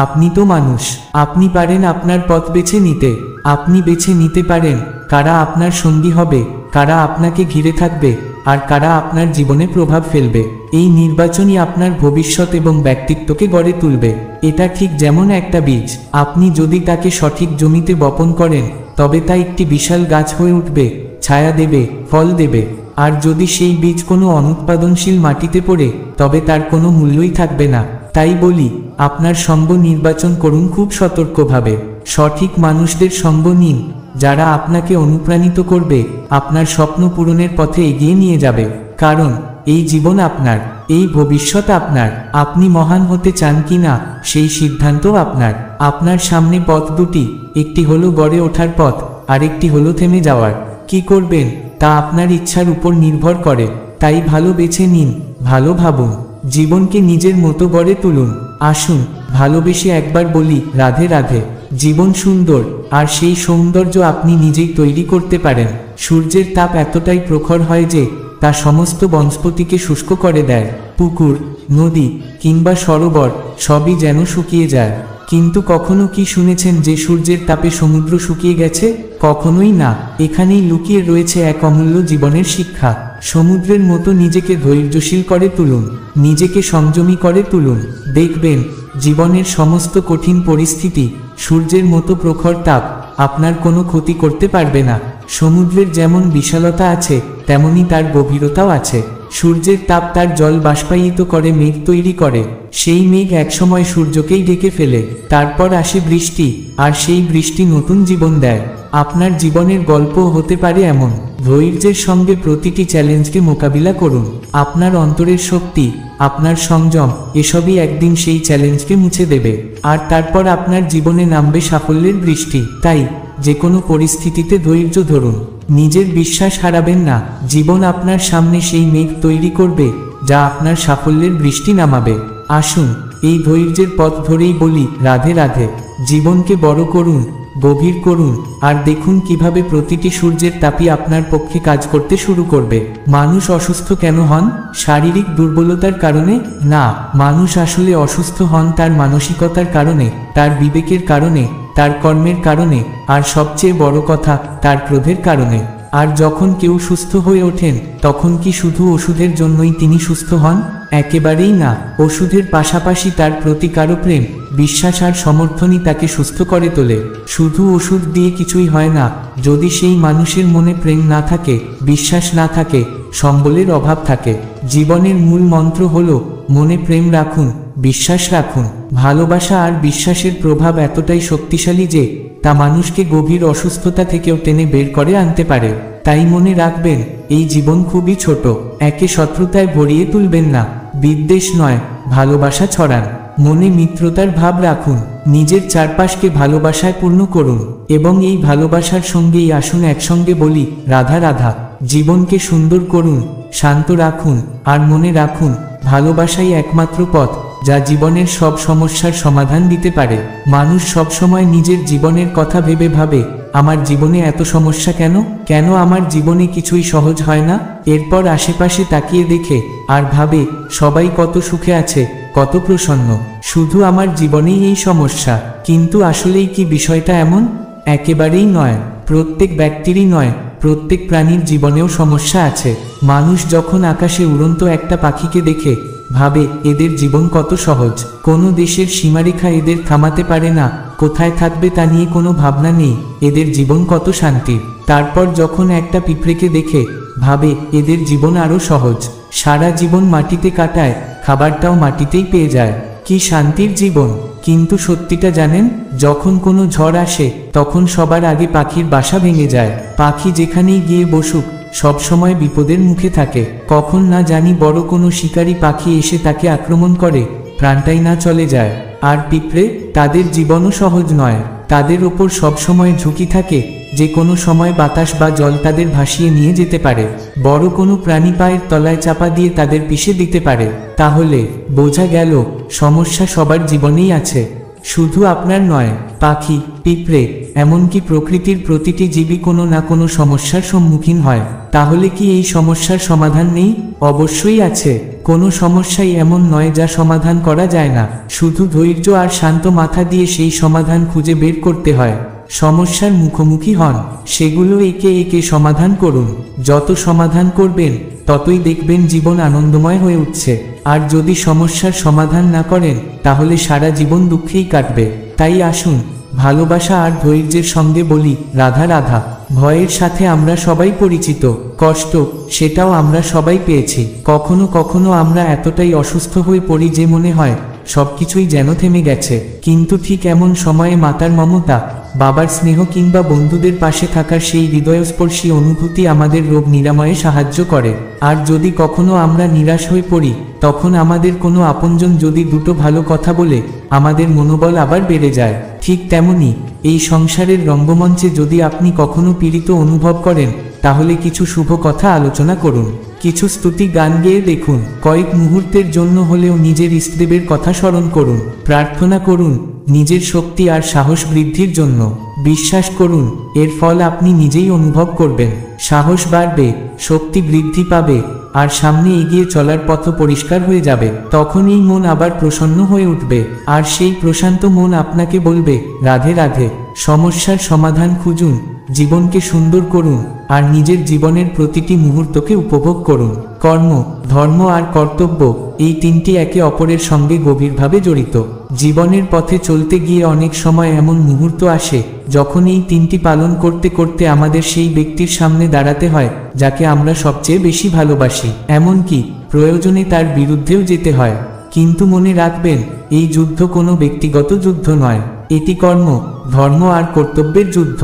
আপনি তো মানুষ, আপনি পারেন আপনার পথ বেছে নিতে। আপনি বেছে নিতে পারেন কারা আপনার সঙ্গী হবে, কারা আপনাকে ঘিরে থাকবে, আর কারা আপনার জীবনে প্রভাব ফেলবে। এই নির্বাচনই আপনার ভবিষ্যৎ এবং ব্যক্তিত্বকে গড়ে তুলবে। এটা ঠিক যেমন একটা বীজ, আপনি যদি তাকে সঠিক জমিতে বপন করেন, তবে তা একটি বিশাল গাছ হয়ে উঠবে, ছায়া দেবে, ফল দেবে। আর যদি সেই বীজ কোনো অনুৎপাদনশীল মাটিতে পড়ে, তবে তার কোনো মূল্যই থাকবে না। তাই বলি, আপনার সঙ্গ নির্বাচন করুন খুব সতর্কভাবে। সঠিক মানুষদের সঙ্গ নিন, যারা আপনাকে অনুপ্রাণিত করবে, আপনার স্বপ্ন পূরণের পথে এগিয়ে নিয়ে যাবে। কারণ এই জীবন আপনার, এই ভবিষ্যৎ আপনার। আপনি মহান হতে চান কি না, সেই সিদ্ধান্ত আপনার। আপনার সামনে পথ দুটি, একটি হলো গড়ে ওঠার পথ, আরেকটি হলো থেমে যাওয়ার। কি করবেন তা আপনার ইচ্ছার উপর নির্ভর করে। তাই ভালো বেছে নিন, ভালো ভাবুন, জীবনকে নিজের মতো গড়ে তুলুন। আসুন ভালোবেসে একবার বলি রাধে রাধে। জীবন সুন্দর, আর সেই সৌন্দর্য আপনি নিজেই তৈরি করতে পারেন। সূর্যের তাপ এতটাই প্রখর হয় যে তা সমস্ত বনস্পতিকে শুষ্ক করে দেয়। পুকুর, নদী কিংবা সরোবর সবই যেন শুকিয়ে যায়। কিন্তু কখনো কি শুনেছেন যে সূর্যের তাপে সমুদ্র শুকিয়ে গেছে? কখনোই না। এখানেই লুকিয়ে রয়েছে এক অমূল্য জীবনের শিক্ষা। সমুদ্রের মতো নিজেকে ধৈর্যশীল করে তুলুন, নিজেকে সংযমী করে তুলুন। দেখবেন জীবনের সমস্ত কঠিন পরিস্থিতি সূর্যের মতো প্রখর তাপ আপনার কোনো ক্ষতি করতে পারবে না। সমুদ্রের যেমন বিশালতা আছে তেমনি তার গভীরতাও আছে। সূর্যের তাপ তার জল বাষ্পায়িত করে মেঘ তৈরি করে, সেই মেঘ একসময় সূর্যকেই ঢেকে ফেলে। তারপর আসে বৃষ্টি, আর সেই বৃষ্টি নতুন জীবন দেয়। আপনার জীবনের গল্পও হতে পারে এমন। ধৈর্যের সঙ্গে প্রতিটি চ্যালেঞ্জকে মোকাবিলা করুন। আপনার অন্তরের শক্তি, আপনার সংযম এসবই একদিন সেই চ্যালেঞ্জকে মুছে দেবে, আর তারপর আপনার জীবনে নামবে সাফল্যের বৃষ্টি। তাই যে কোনো পরিস্থিতিতে ধৈর্য ধরুন, নিজের বিশ্বাস হারাবেন না। জীবন আপনার সামনে সেই মেঘ তৈরি করবে যা আপনার সাফল্যের বৃষ্টি নামাবে। আসুন এই ধৈর্যের পথ ধরেই বলি রাধে রাধে। জীবনকে বড় করুন, গভীর করুন, আর দেখুন কিভাবে প্রতিটি সূর্যের তাপই আপনার পক্ষে কাজ করতে শুরু করবে। মানুষ অসুস্থ কেন হন? শারীরিক দুর্বলতার কারণে না, মানুষ আসলে অসুস্থ হন তার মানসিকতার কারণে, তার বিবেকের কারণে, তার কর্মের কারণে, আর সবচেয়ে বড় কথা তার ক্রোধের কারণে। আর যখন কেউ সুস্থ হয়ে ওঠেন তখন কি শুধু ওষুধের জন্যই তিনি সুস্থ হন? একেবারেই না। ওষুধের পাশাপাশি তার প্রতি কারো প্রেম, বিশ্বাস আর সমর্থনই তাকে সুস্থ করে তোলে। শুধু ওষুধ দিয়ে কিছুই হয় না। যদি সেই মানুষের মনে প্রেম না থাকে, বিশ্বাস না থাকে, সম্বলের অভাব থাকে। জীবনের মূল মন্ত্র হলো মনে প্রেম রাখুন, বিশ্বাস রাখুন। ভালোবাসা আর বিশ্বাসের প্রভাব এতটাই শক্তিশালী যে তা মানুষকে গভীর অসুস্থতা থেকেও টেনে বের করে আনতে পারে। তাই মনে রাখবেন, এই জীবন খুবই ছোট। একে শত্রুতায় ভরিয়ে তুলবেন না, বিদ্বেষ নয়, ভালোবাসা ছড়ান। মনে মিত্রতার ভাব রাখুন, নিজের চারপাশকে ভালোবাসায় পূর্ণ করুন, এবং এই ভালোবাসার সঙ্গেই আসুন একসঙ্গে বলি রাধা রাধা। জীবনকে সুন্দর করুন, শান্ত রাখুন, আর মনে রাখুন ভালোবাসাই একমাত্র পথ যা জীবনের সব সমস্যার সমাধান দিতে পারে। মানুষ সবসময় নিজের জীবনের কথা ভেবে ভাবে, আমার জীবনে এত সমস্যা কেন, কেন আমার জীবনে কিছুই সহজ হয় না। এরপর আশেপাশে তাকিয়ে দেখে আর ভাবে, সবাই কত সুখে আছে, কত প্রসন্ন, শুধু আমার জীবনেই এই সমস্যা। কিন্তু আসলেই কি বিষয়টা এমন? একেবারেই নয়। প্রত্যেক ব্যক্তিরই নয়, প্রত্যেক প্রাণীর জীবনেও সমস্যা আছে। মানুষ যখন আকাশে উড়ন্ত একটা পাখিকে দেখে ভাবে, এদের জীবন কত সহজ, কোনো দেশের সীমারেখা এদের থামাতে পারে না, কোথায় থাকবে তা নিয়ে কোনো ভাবনা নেই, এদের জীবন কত শান্তির। তারপর যখন একটা পিঁপড়েকে দেখে ভাবে, এদের জীবন আরো সহজ, সারা জীবন মাটিতে কাটায়, খাবারটাও মাটিতেই পেয়ে যায়, কি শান্তির জীবন। কিন্তু সত্যিটা জানেন, যখন কোনো ঝড় আসে তখন সবার আগে পাখির বাসা ভেঙে যায়। পাখি যেখানেই গিয়ে বসুক সবসময় বিপদের মুখে থাকে। কখন না জানি বড় কোনো শিকারী পাখি এসে তাকে আক্রমণ করে, প্রাণটাই না চলে যায়। আর পিঁপড়ে, তাদের জীবনও সহজ নয়। তাদের ওপর সবসময় ঝুঁকি থাকে, যে কোনো সময় বাতাস বা জল তাদের ভাসিয়ে নিয়ে যেতে পারে। বড় কোনো প্রাণী পায়ের তলায় চাপা দিয়ে তাদের পিষে দিতে পারে। তাহলে বোঝা গেল, সমস্যা সবার জীবনেই আছে, শুধু আপনার নয়। পাখি, পিঁপড়ে, এমনকি প্রকৃতির প্রতিটি জীবই কোনো না কোনো সমস্যার সম্মুখীন হয়। তাহলে কি এই সমস্যার সমাধান নেই? অবশ্যই আছে। কোনো সমস্যাই এমন নয় যা সমাধান করা যায় না, শুধু ধৈর্য আর শান্ত মাথা দিয়ে সেই সমাধান খুঁজে বের করতে হয়। সমস্যার মুখোমুখি হন, সেগুলো একে একে সমাধান করুন। যত সমাধান করবেন ততই দেখবেন জীবন আনন্দময় হয়ে উঠছে। আর যদি সমস্যার সমাধান না করেন তাহলে সারা জীবন দুঃখেই কাটবে। তাই আসুন ভালোবাসা আর ধৈর্যের সঙ্গে বলি রাধা রাধা। ভয়ের সাথে আমরা সবাই পরিচিত, কষ্ট সেটাও আমরা সবাই পেয়েছি। কখনো কখনো আমরা এতটাই অসুস্থ হয়ে পড়ি যে মনে হয় সবকিছুই যেন থেমে গেছে। কিন্তু ঠিক এমন সময়ে মাতার মমতা, বাবার স্নেহ কিংবা বন্ধুদের পাশে থাকার সেই হৃদয়স্পর্শী অনুভূতি আমাদের রোগ নিরাময়ে সাহায্য করে। আর যদি কখনো আমরা নিরাশ হয়ে পড়ি, তখন আমাদের কোনো আপনজন যদি দুটো ভালো কথা বলে, আমাদের মনোবল আবার বেড়ে যায়। ঠিক তেমনি এই সংসারের রঙ্গমঞ্চে যদি আপনি কখনো পীড়িত অনুভব করেন, তাহলে কিছু শুভ কথা আলোচনা করুন, কিছু স্তুতি গান গেয়ে দেখুন, কয়েক মুহূর্তের জন্য হলেও নিজের ইষ্টদেবের কথা স্মরণ করুন, প্রার্থনা করুন নিজের শক্তি আর সাহস বৃদ্ধির জন্য। বিশ্বাস করুন, এর ফল আপনি নিজেই অনুভব করবেন। সাহস বাড়বে, শক্তি বৃদ্ধি পাবে, আর সামনে এগিয়ে চলার পথ পরিষ্কার হয়ে যাবে। তখনই মন আবার প্রসন্ন হয়ে উঠবে, আর সেই প্রশান্ত মন আপনাকে বলবে রাধে রাধে। সমস্যার সমাধান খুঁজুন, জীবনকে সুন্দর করুন, আর নিজের জীবনের প্রতিটি মুহূর্তকে উপভোগ করুন। কর্ম, ধর্ম আর কর্তব্য, এই তিনটি একে অপরের সঙ্গে গভীরভাবে জড়িত। জীবনের পথে চলতে গিয়ে অনেক সময় এমন মুহূর্ত আসে যখন এই তিনটি পালন করতে করতে আমাদের সেই ব্যক্তির সামনে দাঁড়াতে হয় যাকে আমরা সবচেয়ে বেশি ভালোবাসি, এমনকি প্রয়োজনে তার বিরুদ্ধেও যেতে হয়। কিন্তু মনে রাখবেন, এই যুদ্ধ কোনো ব্যক্তিগত যুদ্ধ নয়, এটি কর্ম, ধর্ম আর কর্তব্যের যুদ্ধ।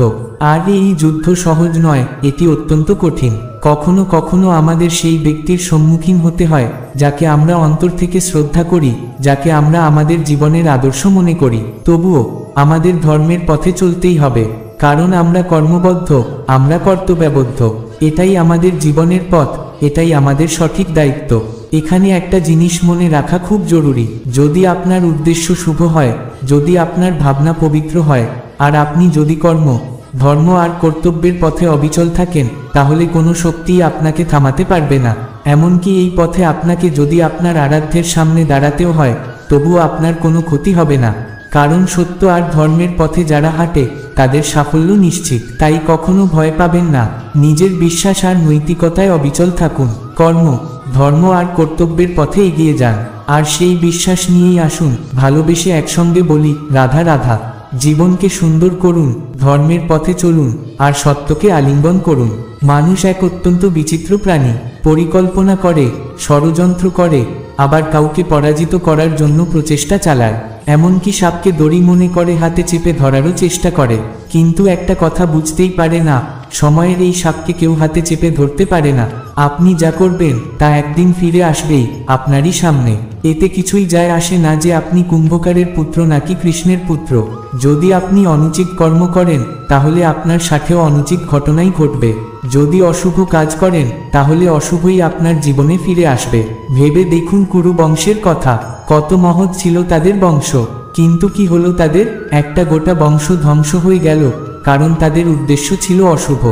আর এই যুদ্ধ সহজ নয়, এটি অত্যন্ত কঠিন। কখনো কখনো আমাদের সেই ব্যক্তির সম্মুখীন হতে হয় যাকে আমরা অন্তর থেকে শ্রদ্ধা করি, যাকে আমরা আমাদের জীবনের আদর্শ মনে করি। তবুও আমাদের ধর্মের পথে চলতেই হবে, কারণ আমরা কর্মবদ্ধ, আমরা কর্তব্যবদ্ধ। এটাই আমাদের জীবনের পথ, এটাই আমাদের সঠিক দায়িত্ব। এখানে একটা জিনিস মনে রাখা খুব জরুরি, যদি আপনার উদ্দেশ্য শুভ হয়, যদি আপনার ভাবনা পবিত্র হয়, আর আপনি যদি কর্ম, ধর্ম আর কর্তব্যের পথে অবিচল থাকেন, তাহলে কোনো শক্তিই আপনাকে থামাতে পারবে না। এমনকি এই পথে আপনাকে যদি আপনার আরাধ্যের সামনে দাঁড়াতেও হয়, তবুও আপনার কোনো ক্ষতি হবে না, কারণ সত্য আর ধর্মের পথে যারা হাঁটে তাদের সাফল্য নিশ্চিত। তাই কখনো ভয় পাবেন না, নিজের বিশ্বাস আর নৈতিকতায় অবিচল থাকুন, কর্ম, ধর্ম আর কর্তব্যের পথে এগিয়ে যান। আর সেই বিশ্বাস নিয়েই আসুন ভালোবেসে একসঙ্গে বলি, রাধা রাধা। জীবনকে সুন্দর করুন, ধর্মের পথে চলুন, আর সত্যকে আলিঙ্গন করুন। মানুষ এক অত্যন্ত বিচিত্র প্রাণী, পরিকল্পনা করে, ষড়যন্ত্র করে, আবার কাউকে পরাজিত করার জন্য প্রচেষ্টা চালায়, এমনকি সাপকে দড়ি মনে করে হাতে চেপে ধরারও চেষ্টা করে। কিন্তু একটা কথা বুঝতেই পারে না, সময়ের এই সাপকে কেউ হাতে চেপে ধরতে পারে না। আপনি যা করবেন তা একদিন ফিরে আসবেই আপনারই সামনে। এতে কিছুই যায় আসে না যে আপনি কুম্ভকারের পুত্র নাকি কৃষ্ণের পুত্র। যদি আপনি অনুচিত কর্ম করেন, তাহলে আপনার সাথেও অনুচিত ঘটনাই ঘটবে। যদি অশুভ কাজ করেন, তাহলে অশুভই আপনার জীবনে ফিরে আসবে। ভেবে দেখুন কুরু বংশের কথা, কত মহৎ ছিল তাদের বংশ, কিন্তু কি হলো তাদের? একটা গোটা বংশ ধ্বংস হয়ে গেল, কারণ তাদের উদ্দেশ্য ছিল অশুভ।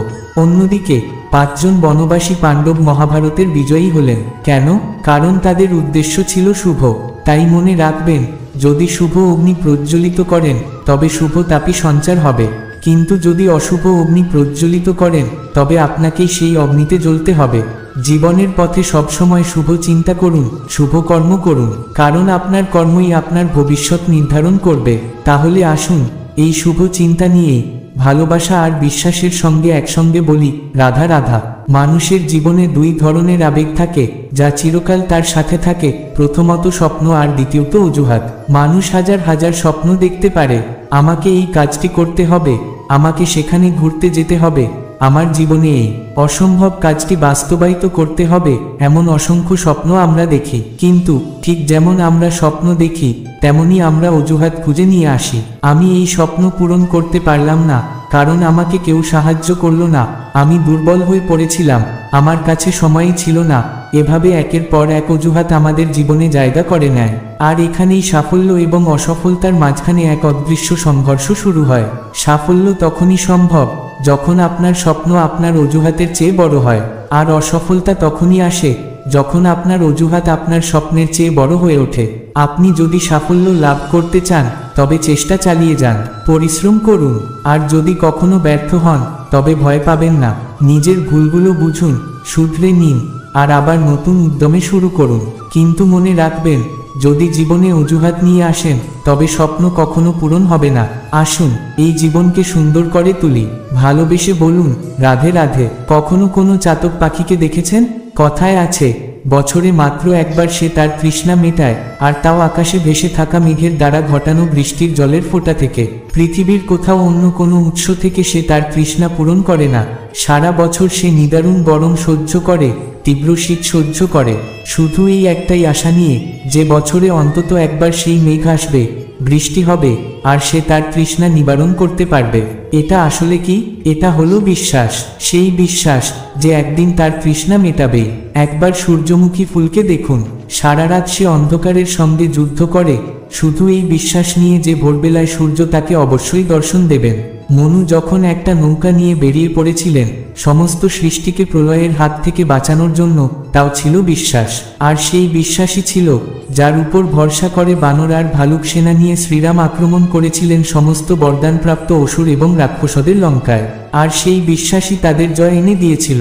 অন্যদিকে 5 জন বনবাসী পাণ্ডব মহাভারতের বিজয়ী হলেন কেন? কারণ তাদের উদ্দেশ্য ছিল শুভ। তাই মনে রাখবেন, যদি শুভ অগ্নি প্রজ্বলিত করেন, তবে শুভ তাপই সঞ্চার হবে, কিন্তু যদি অশুভ অগ্নি প্রজ্বলিত করেন, তবে আপনাকেই সেই অগ্নিতে জ্বলতে হবে। জীবনের পথে সবসময় শুভ চিন্তা করুন, শুভ কর্ম করুন, কারণ আপনার কর্মই আপনার ভবিষ্যৎ নির্ধারণ করবে। তাহলে আসুন এই শুভ চিন্তা নিয়ে ভালোবাসা আর বিশ্বাসের সঙ্গে একসঙ্গে বলি, রাধা রাধা। মানুষের জীবনে 2 ধরনের আবেগ থাকে, যা চিরকাল তার সাথে থাকে। প্রথমত স্বপ্ন, আর দ্বিতীয়ত অজুহাত। মানুষ হাজার হাজার স্বপ্ন দেখতে পারে, আমাকে এই কাজটি করতে হবে, আমাকে সেখানে ঘুরতে যেতে হবে, আমার জীবনে এই অসম্ভব কাজটি বাস্তবায়িত করতে হবে, এমন অসংখ্য স্বপ্ন আমরা দেখি। কিন্তু ঠিক যেমন আমরা স্বপ্ন দেখি, তেমনি আমরা অজুহাত খুঁজে নিয়ে আসি। আমি এই স্বপ্ন পূরণ করতে পারলাম না, কারণ আমাকে কেউ সাহায্য করলো না, আমি দুর্বল হয়ে পড়েছিলাম, আমার কাছে সময়ই ছিল না। এভাবে একের পর এক অজুহাত আমাদের জীবনে জায়গা করে নেয়। আর এখানেই সাফল্য এবং অসফলতার মাঝখানে এক অদৃশ্য সংঘর্ষ শুরু হয়। সাফল্য তখনই সম্ভব যখন আপনার স্বপ্ন আপনার অজুহাতের চেয়ে বড় হয়, আর অসফলতা তখনই আসে যখন আপনার অজুহাত আপনার স্বপ্নের চেয়ে বড় হয়ে ওঠে। আপনি যদি সাফল্য লাভ করতে চান, তবে চেষ্টা চালিয়ে যান, পরিশ্রম করুন, আর যদি কখনো ব্যর্থ হন, তবে ভয় পাবেন না। নিজের ভুলগুলো বুঝুন, শুধরে নিন, আর আবার নতুন উদ্যমে শুরু করুন। কিন্তু মনে রাখবেন, যদি জীবনে অজুহাত নিয়ে আসেন, তবে স্বপ্ন কখনো পূরণ হবে না। আসুন এই জীবনকে সুন্দর করে তুলি, ভালোবেসে বলুন, রাধে রাধে। কখনো কোনো চাতক পাখিকে দেখেছেন? কথায় আছে, বছরে মাত্র একবার সে তার তৃষ্ণা মেটায়, আর তাও আকাশে ভেসে থাকা মেঘের দ্বারা ঘটানো বৃষ্টির জলের ফোঁটা থেকে। পৃথিবীর কোথাও অন্য কোনো উৎস থেকে সে তার তৃষ্ণা পূরণ করে না। সারা বছর সে নিদারুণ গরম সহ্য করে, তীব্র শীত সহ্য করে, শুধু এই একটাই আশা নিয়ে যে বছরে অন্তত একবার সেই মেঘ আসবে, বৃষ্টি হবে, আর সে তার তৃষ্ণা নিবারণ করতে পারবে। এটা আসলে কি? এটা হলো বিশ্বাস। সেই বিশ্বাস যে একদিন তার তৃষ্ণা মেটাবে। একবার সূর্যমুখী ফুলকে দেখুন, সারা রাত সে অন্ধকারের সঙ্গে যুদ্ধ করে, শুধু এই বিশ্বাস নিয়ে যে ভোরবেলায় সূর্য তাকে অবশ্যই দর্শন দেবেন। মনু যখন একটা নৌকা নিয়ে বেরিয়ে পড়েছিলেন সমস্ত সৃষ্টিকে প্রলয়ের হাত থেকে বাঁচানোর জন্য, তাও ছিল বিশ্বাস। আর সেই বিশ্বাসই ছিল যার উপর ভরসা করে বানর আর ভালুক সেনা নিয়ে শ্রীরাম আক্রমণ করেছিলেন সমস্ত বরদানপ্রাপ্ত অসুর এবং রাক্ষসদের লঙ্কায়। আর সেই বিশ্বাসই তাদের জয় এনে দিয়েছিল।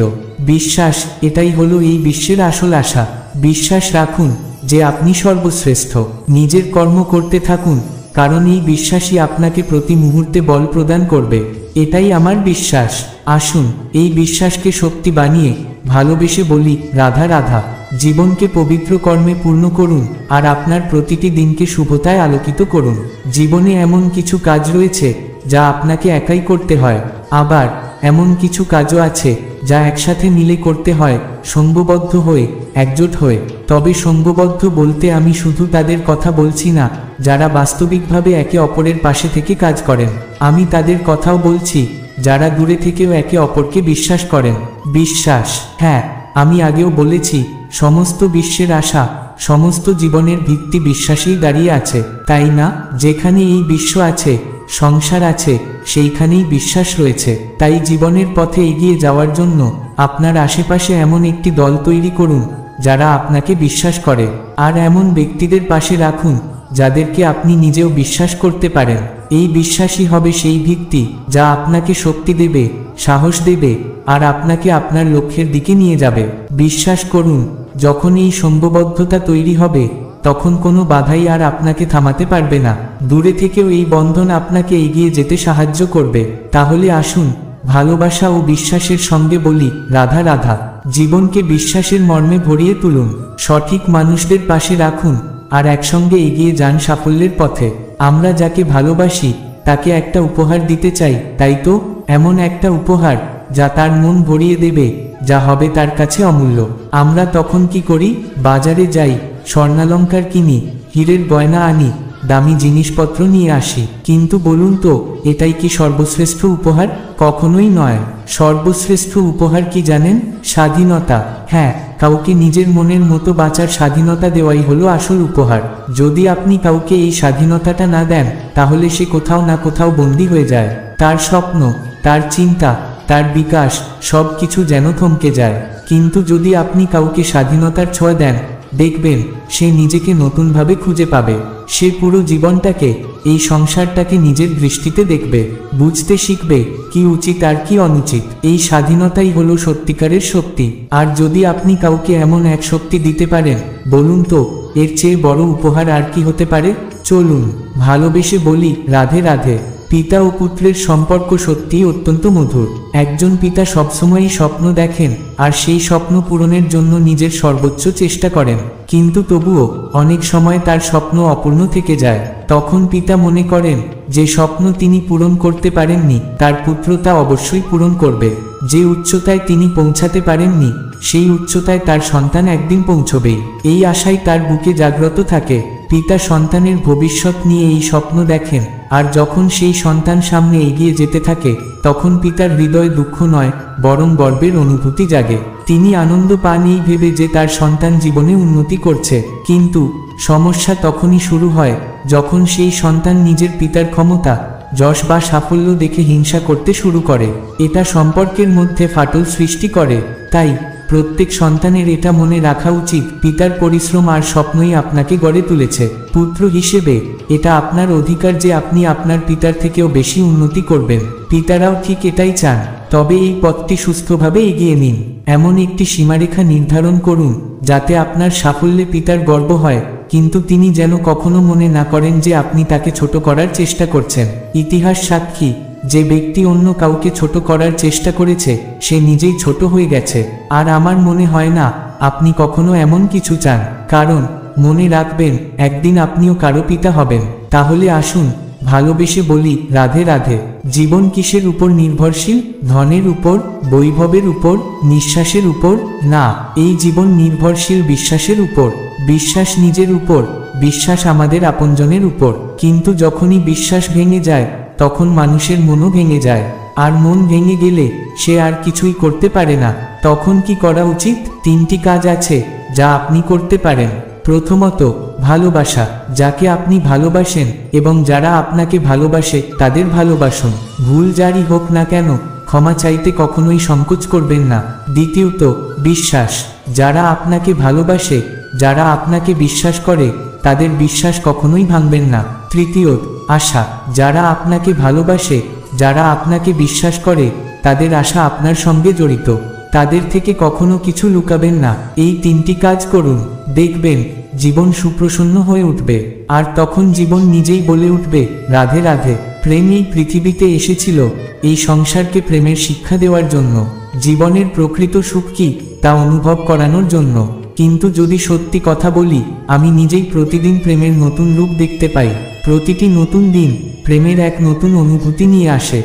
বিশ্বাস, এটাই হলো এই বিশ্বের আসল আশা। বিশ্বাস রাখুন যে আপনি সর্বশ্রেষ্ঠ। নিজের কর্ম করতে থাকুন, কারণ এই বিশ্বাসই আপনাকে প্রতি মুহূর্তে বল প্রদান করবে। এটাই আমার বিশ্বাস। আসুন এই বিশ্বাসকে শক্তি বানিয়ে ভালোবেসে বলি রাধা রাধা। জীবনকে পবিত্র কর্মে পূর্ণ করুন আর আপনার প্রতিটি দিনকে শুভতায় আলোকিত করুন। জীবনে এমন কিছু কাজ রয়েছে যা আপনাকে একাই করতে হয়, আবার এমন কিছু কাজও আছে যা একসাথে মিলে করতে হয়, সঙ্গবদ্ধ হয়ে, একজোট হয়ে। তবে সঙ্গবদ্ধ বলতে আমি শুধু তাদের কথা বলছি না যারা বাস্তবিকভাবে একে অপরের পাশে থেকে কাজ করেন। আমি তাদের কথাও বলছি যারা দূরে থেকেও একে অপরকে বিশ্বাস করেন। বিশ্বাস, হ্যাঁ, আমি আগেও বলেছি, সমস্ত বিশ্বের আশা, সমস্ত জীবনের ভিত্তি বিশ্বাসেই দাঁড়িয়ে আছে, তাই না? যেখানে এই বিশ্ব আছে, সংসার আছে, সেইখানেই বিশ্বাস রয়েছে। তাই জীবনের পথে এগিয়ে যাওয়ার জন্য আপনার আশেপাশে এমন একটি দল তৈরি করুন যারা আপনাকে বিশ্বাস করে, আর এমন ব্যক্তিদের পাশে রাখুন যাদেরকে আপনি নিজেও বিশ্বাস করতে পারেন। এই বিশ্বাসই হবে সেই ভিত্তি যা আপনাকে শক্তি দেবে, সাহস দেবে আর আপনাকে আপনার লক্ষ্যের দিকে নিয়ে যাবে। বিশ্বাস করুন, যখন এই সঙ্গবদ্ধতা তৈরি হবে তখন কোনো বাধাই আর আপনাকে থামাতে পারবে না। দূরে থেকেও এই বন্ধন আপনাকে এগিয়ে যেতে সাহায্য করবে। তাহলে আসুন ভালোবাসা ও বিশ্বাসের সঙ্গে বলি রাধা রাধা। জীবনকে বিশ্বাসের মর্মে ভরিয়ে তুলুন, সঠিক মানুষদের পাশে রাখুন আর একসঙ্গে এগিয়ে যান সাফল্যের পথে। আমরা যাকে ভালোবাসি তাকে একটা উপহার দিতে চাই, তাই তো? এমন একটা উপহার যা তার মন ভরিয়ে দেবে, যা হবে তার কাছে অমূল্য। আমরা তখন কি করি? বাজারে যাই, স্বর্ণালঙ্কার কিনি, হীরের গয়না আনি, দামি জিনিসপত্র নিয়ে আসি। কিন্তু বলুন তো, এটাই কি সর্বশ্রেষ্ঠ উপহার? কখনোই নয়। সর্বশ্রেষ্ঠ উপহার কি জানেন? স্বাধীনতা। হ্যাঁ, কাউকে নিজের মনের মতো বাঁচার স্বাধীনতা দেওয়াই হলো আসল উপহার। যদি আপনি কাউকে এই স্বাধীনতাটা না দেন, তাহলে সে কোথাও না কোথাও বন্দী হয়ে যায়। তার স্বপ্ন, তার চিন্তা, তার বিকাশ সব কিছু যেন থমকে যায়। কিন্তু যদি আপনি কাউকে স্বাধীনতার ছোঁয়া দেন, দেখবেন সে নিজেকে নতুনভাবে খুঁজে পাবে। সে পুরো জীবনটাকে, এই সংসারটাকে নিজের দৃষ্টিতে দেখবে, বুঝতে শিখবে কি উচিত আর কি অনুচিত। এই স্বাধীনতাই হলো সত্যিকারের শক্তি। আর যদি আপনি কাউকে এমন এক শক্তি দিতে পারেন, বলুন তো এর চেয়ে বড় উপহার আর কি হতে পারে? চলুন ভালোবেসে বলি রাধে রাধে। পিতা ও পুত্রের সম্পর্ক সত্যিই অত্যন্ত মধুর। একজন পিতা সবসময়ই স্বপ্ন দেখেন আর সেই স্বপ্ন পূরণের জন্য নিজের সর্বোচ্চ চেষ্টা করেন, কিন্তু তবুও অনেক সময় তার স্বপ্ন অপূর্ণ থেকে যায়। তখন পিতা মনে করেন যে স্বপ্ন তিনি পূরণ করতে পারেননি, তার পুত্র তা অবশ্যই পূরণ করবে। যে উচ্চতায় তিনি পৌঁছাতে পারেননি, সেই উচ্চতায় তার সন্তান একদিন পৌঁছবেই। এই আশাই তার বুকে জাগ্রত থাকে। পিতা সন্তানের ভবিষ্যৎ নিয়ে এই স্বপ্ন দেখেন, আর যখন সেই সন্তান সামনে এগিয়ে যেতে থাকে তখন পিতার হৃদয়ে দুঃখ নয়, বরং গর্বের অনুভূতি জাগে। তিনি আনন্দ পান এই ভেবে যে তার সন্তান জীবনে উন্নতি করছে। কিন্তু সমস্যা তখনই শুরু হয় যখন সেই সন্তান নিজের পিতার ক্ষমতা, যশ বা সাফল্য দেখে হিংসা করতে শুরু করে। এটা সম্পর্কের মধ্যে ফাটল সৃষ্টি করে। তাই প্রত্যেক সন্তানের এটা মনে রাখা উচিত, পিতার পরিশ্রম আর স্বপ্নই আপনাকে গড়ে তুলেছে। পুত্র হিসেবে এটা আপনার অধিকার যে আপনি আপনার পিতার থেকেও বেশি উন্নতি করবেন। পিতারাও ঠিক এটাই চান। তবে এই পথটি সুস্থভাবে এগিয়ে নিন। এমন একটি সীমারেখা নির্ধারণ করুন যাতে আপনার সাফল্যে পিতার গর্ব হয়, কিন্তু তিনি যেন কখনো মনে না করেন যে আপনি তাকে ছোট করার চেষ্টা করছেন। ইতিহাস সাক্ষী, যে ব্যক্তি অন্য কাউকে ছোট করার চেষ্টা করেছে সে নিজেই ছোট হয়ে গেছে। আর আমার মনে হয় না আপনি কখনো এমন কিছু চান, কারণ মনে রাখবেন একদিন আপনিও কারো পিতা হবেন। তাহলে আসুন ভালোবেসে বলি রাধে রাধে। জীবন কিসের উপর নির্ভরশীল? ধনের উপর, বৈভবের উপর, নিঃশ্বাসের উপর না। এই জীবন নির্ভরশীল বিশ্বাসের উপর। বিশ্বাস নিজের উপর, বিশ্বাস আমাদের আপনজনের উপর। কিন্তু যখনই বিশ্বাস ভেঙে যায় তখন মানুষের মনও ভেঙে যায়, আর মন ভেঙে গেলে সে আর কিছুই করতে পারে না। তখন কি করা উচিত? 3টি কাজ আছে যা আপনি করতে পারেন। প্রথমত, ভালোবাসা, যাকে আপনি ভালোবাসেন এবং যারা আপনাকে ভালোবাসে তাদের ভালোবাসুন। ভুল যারই হোক না কেন, ক্ষমা চাইতে কখনোই সংকোচ করবেন না। দ্বিতীয়ত, বিশ্বাস, যারা আপনাকে ভালোবাসে, যারা আপনাকে বিশ্বাস করে, তাদের বিশ্বাস কখনোই ভাঙবেন না। তৃতীয়, আশা, যারা আপনাকে ভালোবাসে, যারা আপনাকে বিশ্বাস করে, তাদের আশা আপনার সঙ্গে জড়িত। তাদের থেকে কখনো কিছু লুকাবেন না। এই 3টি কাজ করুন, দেখবেন জীবন সুপ্রসন্ন হয়ে উঠবে। আর তখন জীবন নিজেই বলে উঠবে, রাধে রাধে। প্রেম এই পৃথিবীতে এসেছিল এই সংসারকে প্রেমের শিক্ষা দেওয়ার জন্য। জীবনের প্রকৃত সুখ কি তা অনুভব করানোর জন্য। কিন্তু যদি সত্যি কথা বলি, আমি নিজেই প্রতিদিন প্রেমের নতুন রূপ দেখতে পাই। প্রতিটি নতুন দিন প্রেমের এক নতুন অনুভূতি নিয়ে আসে।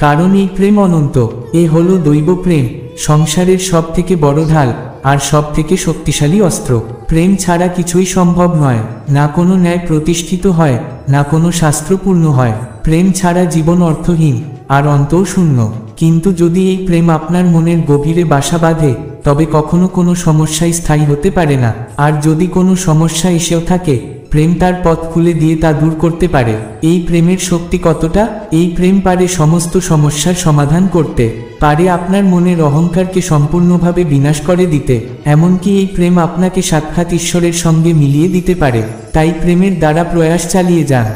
কারণ এই প্রেম অনন্ত। এ হলো দৈব প্রেম, সংসারের সব থেকে বড় ঢাল আর সব থেকে শক্তিশালী অস্ত্র। প্রেম ছাড়া কিছুই সম্ভব নয়। না কোনো ন্যায় প্রতিষ্ঠিত হয়, না কোনো শাস্ত্রপূর্ণ হয়। প্রেম ছাড়া জীবন অর্থহীন আর অন্তও শূন্য। কিন্তু যদি এই প্রেম আপনার মনের গভীরে বাসা বাঁধে, তবে কখনো কোনো সমস্যাই স্থায়ী হতে পারে না। আর যদি কোনো সমস্যা এসেও থাকে, প্রেম তার পথ খুলে দিয়ে তা দূর করতে পারে। এই প্রেমের শক্তি কতটা? এই প্রেম পারে সমস্ত সমস্যার সমাধান করতে, পারে আপনার মনের অহংকারকে সম্পূর্ণভাবে বিনাশ করে দিতে। এমনকি এই প্রেম আপনাকে সাক্ষাৎ ঈশ্বরের সঙ্গে মিলিয়ে দিতে পারে। তাই প্রেমের দ্বারা প্রয়াস চালিয়ে যান,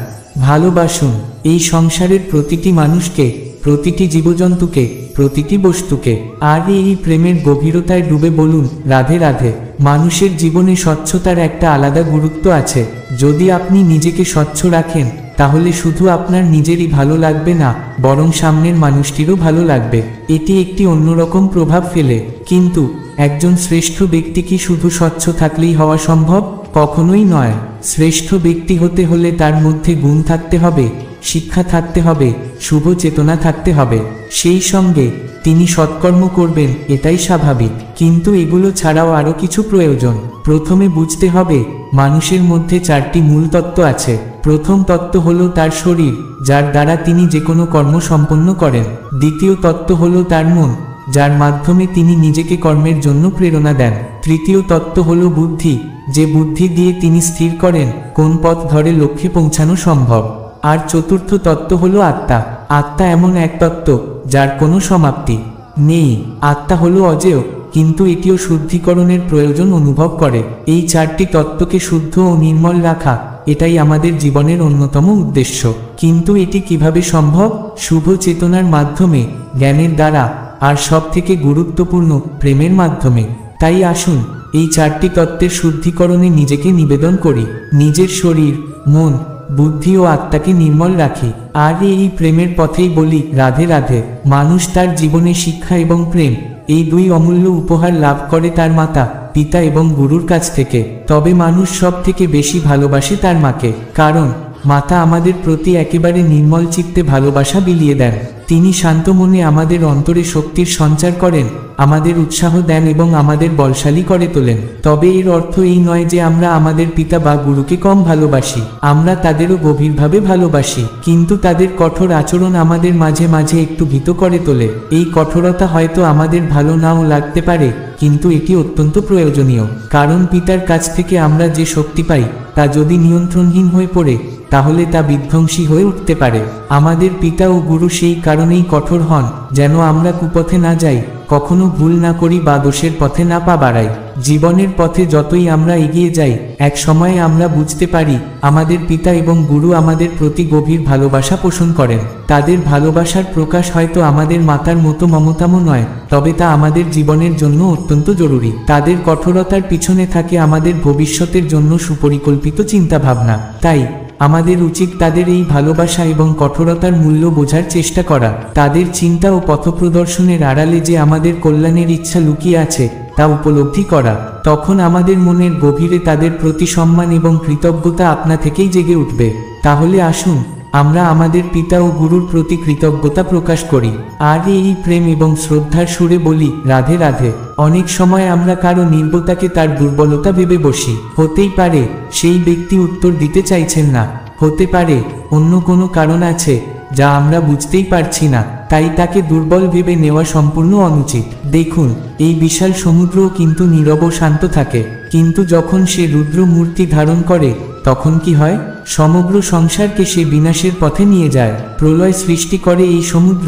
ভালোবাসুন এই সংসারের প্রতিটি মানুষকে, প্রতিটি জীবজন্তুকে, প্রতিটি বস্তুকে। আর এই প্রেমের গভীরতায় ডুবে বলুন, রাধে রাধে। মানুষের জীবনে স্বচ্ছতার একটা আলাদা গুরুত্ব আছে। যদি আপনি নিজেকে স্বচ্ছ রাখেন, তাহলে শুধু আপনার নিজেরই ভালো লাগবে না, বরং সামনের মানুষটিরও ভালো লাগবে। এটি একটি অন্যরকম প্রভাব ফেলে। কিন্তু একজন শ্রেষ্ঠ ব্যক্তি কি শুধু স্বচ্ছ থাকলেই হওয়া সম্ভব? কখনোই নয়। শ্রেষ্ঠ ব্যক্তি হতে হলে তার মধ্যে গুণ থাকতে হবে, শিক্ষা থাকতে হবে, শুভ চেতনা থাকতে হবে। সেই সঙ্গে তিনি সৎকর্ম করবেন, এটাই স্বাভাবিক। কিন্তু এগুলো ছাড়াও আরও কিছু প্রয়োজন। প্রথমে বুঝতে হবে, মানুষের মধ্যে 4টি মূল তত্ত্ব আছে। প্রথম তত্ত্ব হলো তার শরীর, যার দ্বারা তিনি যে কোনো কর্ম সম্পন্ন করেন। দ্বিতীয় তত্ত্ব হলো তার মন, যার মাধ্যমে তিনি নিজেকে কর্মের জন্য প্রেরণা দেন। তৃতীয় তত্ত্ব হলো বুদ্ধি, যে বুদ্ধি দিয়ে তিনি স্থির করেন কোন পথ ধরে লক্ষ্যে পৌঁছানো সম্ভব। আর চতুর্থ তত্ত্ব হলো আত্মা। আত্মা এমন এক তত্ত্ব যার কোনো সমাপ্তি নেই। আত্মা হলো অজেয়, কিন্তু এটিও শুদ্ধিকরণের প্রয়োজন অনুভব করে। এই 4টি তত্ত্বকে শুদ্ধ ও নির্মল রাখা, এটাই আমাদের জীবনের অন্যতম উদ্দেশ্য। কিন্তু এটি কিভাবে সম্ভব? শুভ চেতনার মাধ্যমে, জ্ঞানের দ্বারা, আর সব থেকে গুরুত্বপূর্ণ, প্রেমের মাধ্যমে। তাই আসুন এই 4টি তত্ত্বের শুদ্ধিকরণে নিজেকে নিবেদন করি। নিজের শরীর, মন, বুদ্ধি ও আত্মাকে নির্মল রাখি। আর এই প্রেমের পথেই বলি, রাধে রাধে। মানুষ তার জীবনে শিক্ষা এবং প্রেম, এই 2 অমূল্য উপহার লাভ করে তার মাতা, পিতা এবং গুরুর কাছ থেকে। তবে মানুষ সব থেকে বেশি ভালোবাসে তার মাকে। কারণ মাতা আমাদের প্রতি একেবারে নির্মল চিত্তে ভালোবাসা বিলিয়ে দেন। তিনি শান্ত মনে আমাদের অন্তরে শক্তির সঞ্চার করেন, আমাদের উৎসাহ দেন এবং আমাদের বলশালী করে তোলেন। তবে এর অর্থ এই নয় যে আমরা আমাদের পিতা বা গুরুকে কম ভালোবাসি। আমরা তাদেরও গভীরভাবে ভালোবাসি, কিন্তু তাদের কঠোর আচরণ আমাদের মাঝে মাঝে একটু ভীত করে তোলে। এই কঠোরতা হয়তো আমাদের ভালো নাও লাগতে পারে, কিন্তু এটি অত্যন্ত প্রয়োজনীয়। কারণ পিতার কাছ থেকে আমরা যে শক্তি পাই, তা যদি নিয়ন্ত্রণহীন হয়ে পড়ে, তাহলে তা বিধ্বংসী হয়ে উঠতে পারে। আমাদের পিতা ও গুরু সেই কারণেই কঠোর হন, যেন আমরা কুপথে না যাই, কখনো ভুল না করি বা দোষের পথে না পা বাড়াই। জীবনের পথে যতই আমরা এগিয়ে যাই, এক সময়ে আমরা বুঝতে পারি আমাদের পিতা এবং গুরু আমাদের প্রতি গভীর ভালোবাসা পোষণ করেন। তাদের ভালোবাসার প্রকাশ হয়তো আমাদের মাতার মতো মমতাময় নয়, তবে তা আমাদের জীবনের জন্য অত্যন্ত জরুরি। তাদের কঠোরতার পিছনে থাকে আমাদের ভবিষ্যতের জন্য সুপরিকল্পিত চিন্তাভাবনা। তাই আমাদের উচিত তাদের এই ভালোবাসা এবং কঠোরতার মূল্য বোঝার চেষ্টা করা। তাদের চিন্তা ও পথপ্রদর্শনের আড়ালে যে আমাদের কল্যাণের ইচ্ছা লুকিয়ে আছে, তা উপলব্ধি করা। তখন আমাদের মনের গভীরে তাদের প্রতি সম্মান এবং কৃতজ্ঞতা আপনা থেকেই জেগে উঠবে। তাহলে আসুন আমরা আমাদের পিতা ও গুরুর প্রতি কৃতজ্ঞতা প্রকাশ করি, আর এই প্রেম এবং শ্রদ্ধার সুরে বলি, রাধে রাধে। অনেক সময় আমরা কারো নির্বতাকে তার দুর্বলতা ভেবে বসি। হতেই পারে সেই ব্যক্তি উত্তর দিতে চাইছেন না, হতে পারে অন্য কোনো কারণ আছে যা আমরা বুঝতেই পারছি না, তাই তাকে দুর্বল ভেবে নেওয়া সম্পূর্ণ অনুচিত। দেখুন, এই বিশাল সমুদ্রও কিন্তু নীরব ও শান্ত থাকে, কিন্তু যখন সে রুদ্র মূর্তি ধারণ করে তখন কি হয়? সমগ্র সংসারকে সে বিনাশের পথে নিয়ে যায়। প্রলয় সৃষ্টি করে এই সমুদ্র,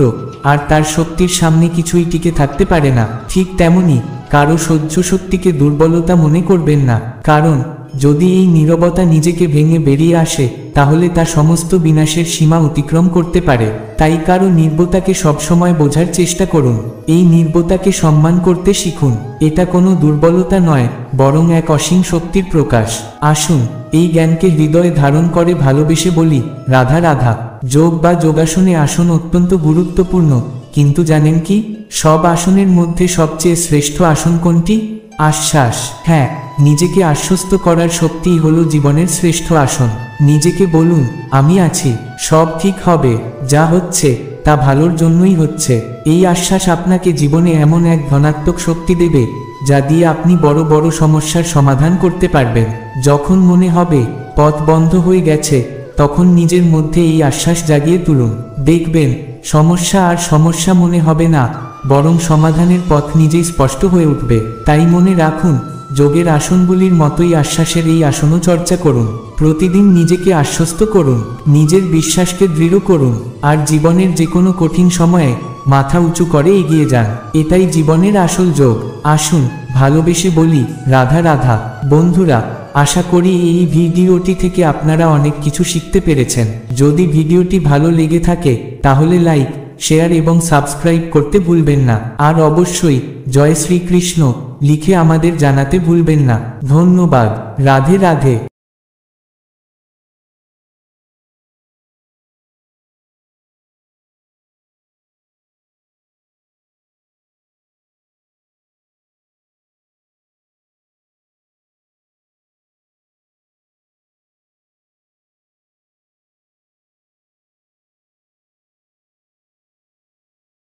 আর তার শক্তির সামনে কিছুই টিকে থাকতে পারে না। ঠিক তেমনি কারো সহ্য শক্তিকে দুর্বলতা মনে করবেন না, কারণ যদি এই নীরবতা নিজেকে ভেঙে বেরিয়ে আসে তাহলে তা সমস্ত বিনাশের সীমা অতিক্রম করতে পারে। তাই কারো নির্বতাকে সবসময় বোঝার চেষ্টা করুন, এই নির্বতাকে সম্মান করতে শিখুন। এটা কোনো দুর্বলতা নয়, বরং এক অসীম শক্তির প্রকাশ। আসুন এই জ্ঞানকে হৃদয়ে ধারণ করে ভালোবেসে বলি, রাধা রাধা। যোগ বা যোগাসনে আসন অত্যন্ত গুরুত্বপূর্ণ, কিন্তু জানেন কি, সব আসনের মধ্যে সবচেয়ে শ্রেষ্ঠ আসন কোনটি? আশ্বাস। হ্যাঁ, নিজেকে আশ্বস্ত করার শক্তিই হলো জীবনের শ্রেষ্ঠ আসন। নিজেকে বলুন, আমি আছি, সব ঠিক হবে, যা হচ্ছে তা ভালোর জন্যই হচ্ছে। এই আশ্বাস আপনাকে জীবনে এমন এক ধনাত্মক শক্তি দেবে যা দিয়ে আপনি বড় বড় সমস্যার সমাধান করতে পারবেন। যখন মনে হবে পথ বন্ধ হয়ে গেছে, তখন নিজের মধ্যে এই আশ্বাস জাগিয়ে তুলুন। দেখবেন সমস্যা আর সমস্যা মনে হবে না, বরং সমাধানের পথ নিজেই স্পষ্ট হয়ে উঠবে। তাই মনে রাখুন, যোগের আসনগুলির মতোই আশ্বাসের এই আসনও চর্চা করুন। প্রতিদিন নিজেকে আশ্বস্ত করুন, নিজের বিশ্বাসকে দৃঢ় করুন, আর জীবনের যে কোনো কঠিন সময়ে মাথা উঁচু করে এগিয়ে যান। এটাই জীবনের আসল যোগ। আসুন ভালোবেসে বলি, রাধা রাধা। বন্ধুরা, আশা করি এই ভিডিওটি থেকে আপনারা অনেক কিছু শিখতে পেরেছেন। যদি ভিডিওটি ভালো লেগে থাকে তাহলে লাইক, শেয়ার এবং সাবস্ক্রাইব করতে ভুলবেন না। আর অবশ্যই জয় শ্রীকৃষ্ণ লিখে আমাদের জানাতে ভুলবেন না। ধন্যবাদ। রাধে রাধে।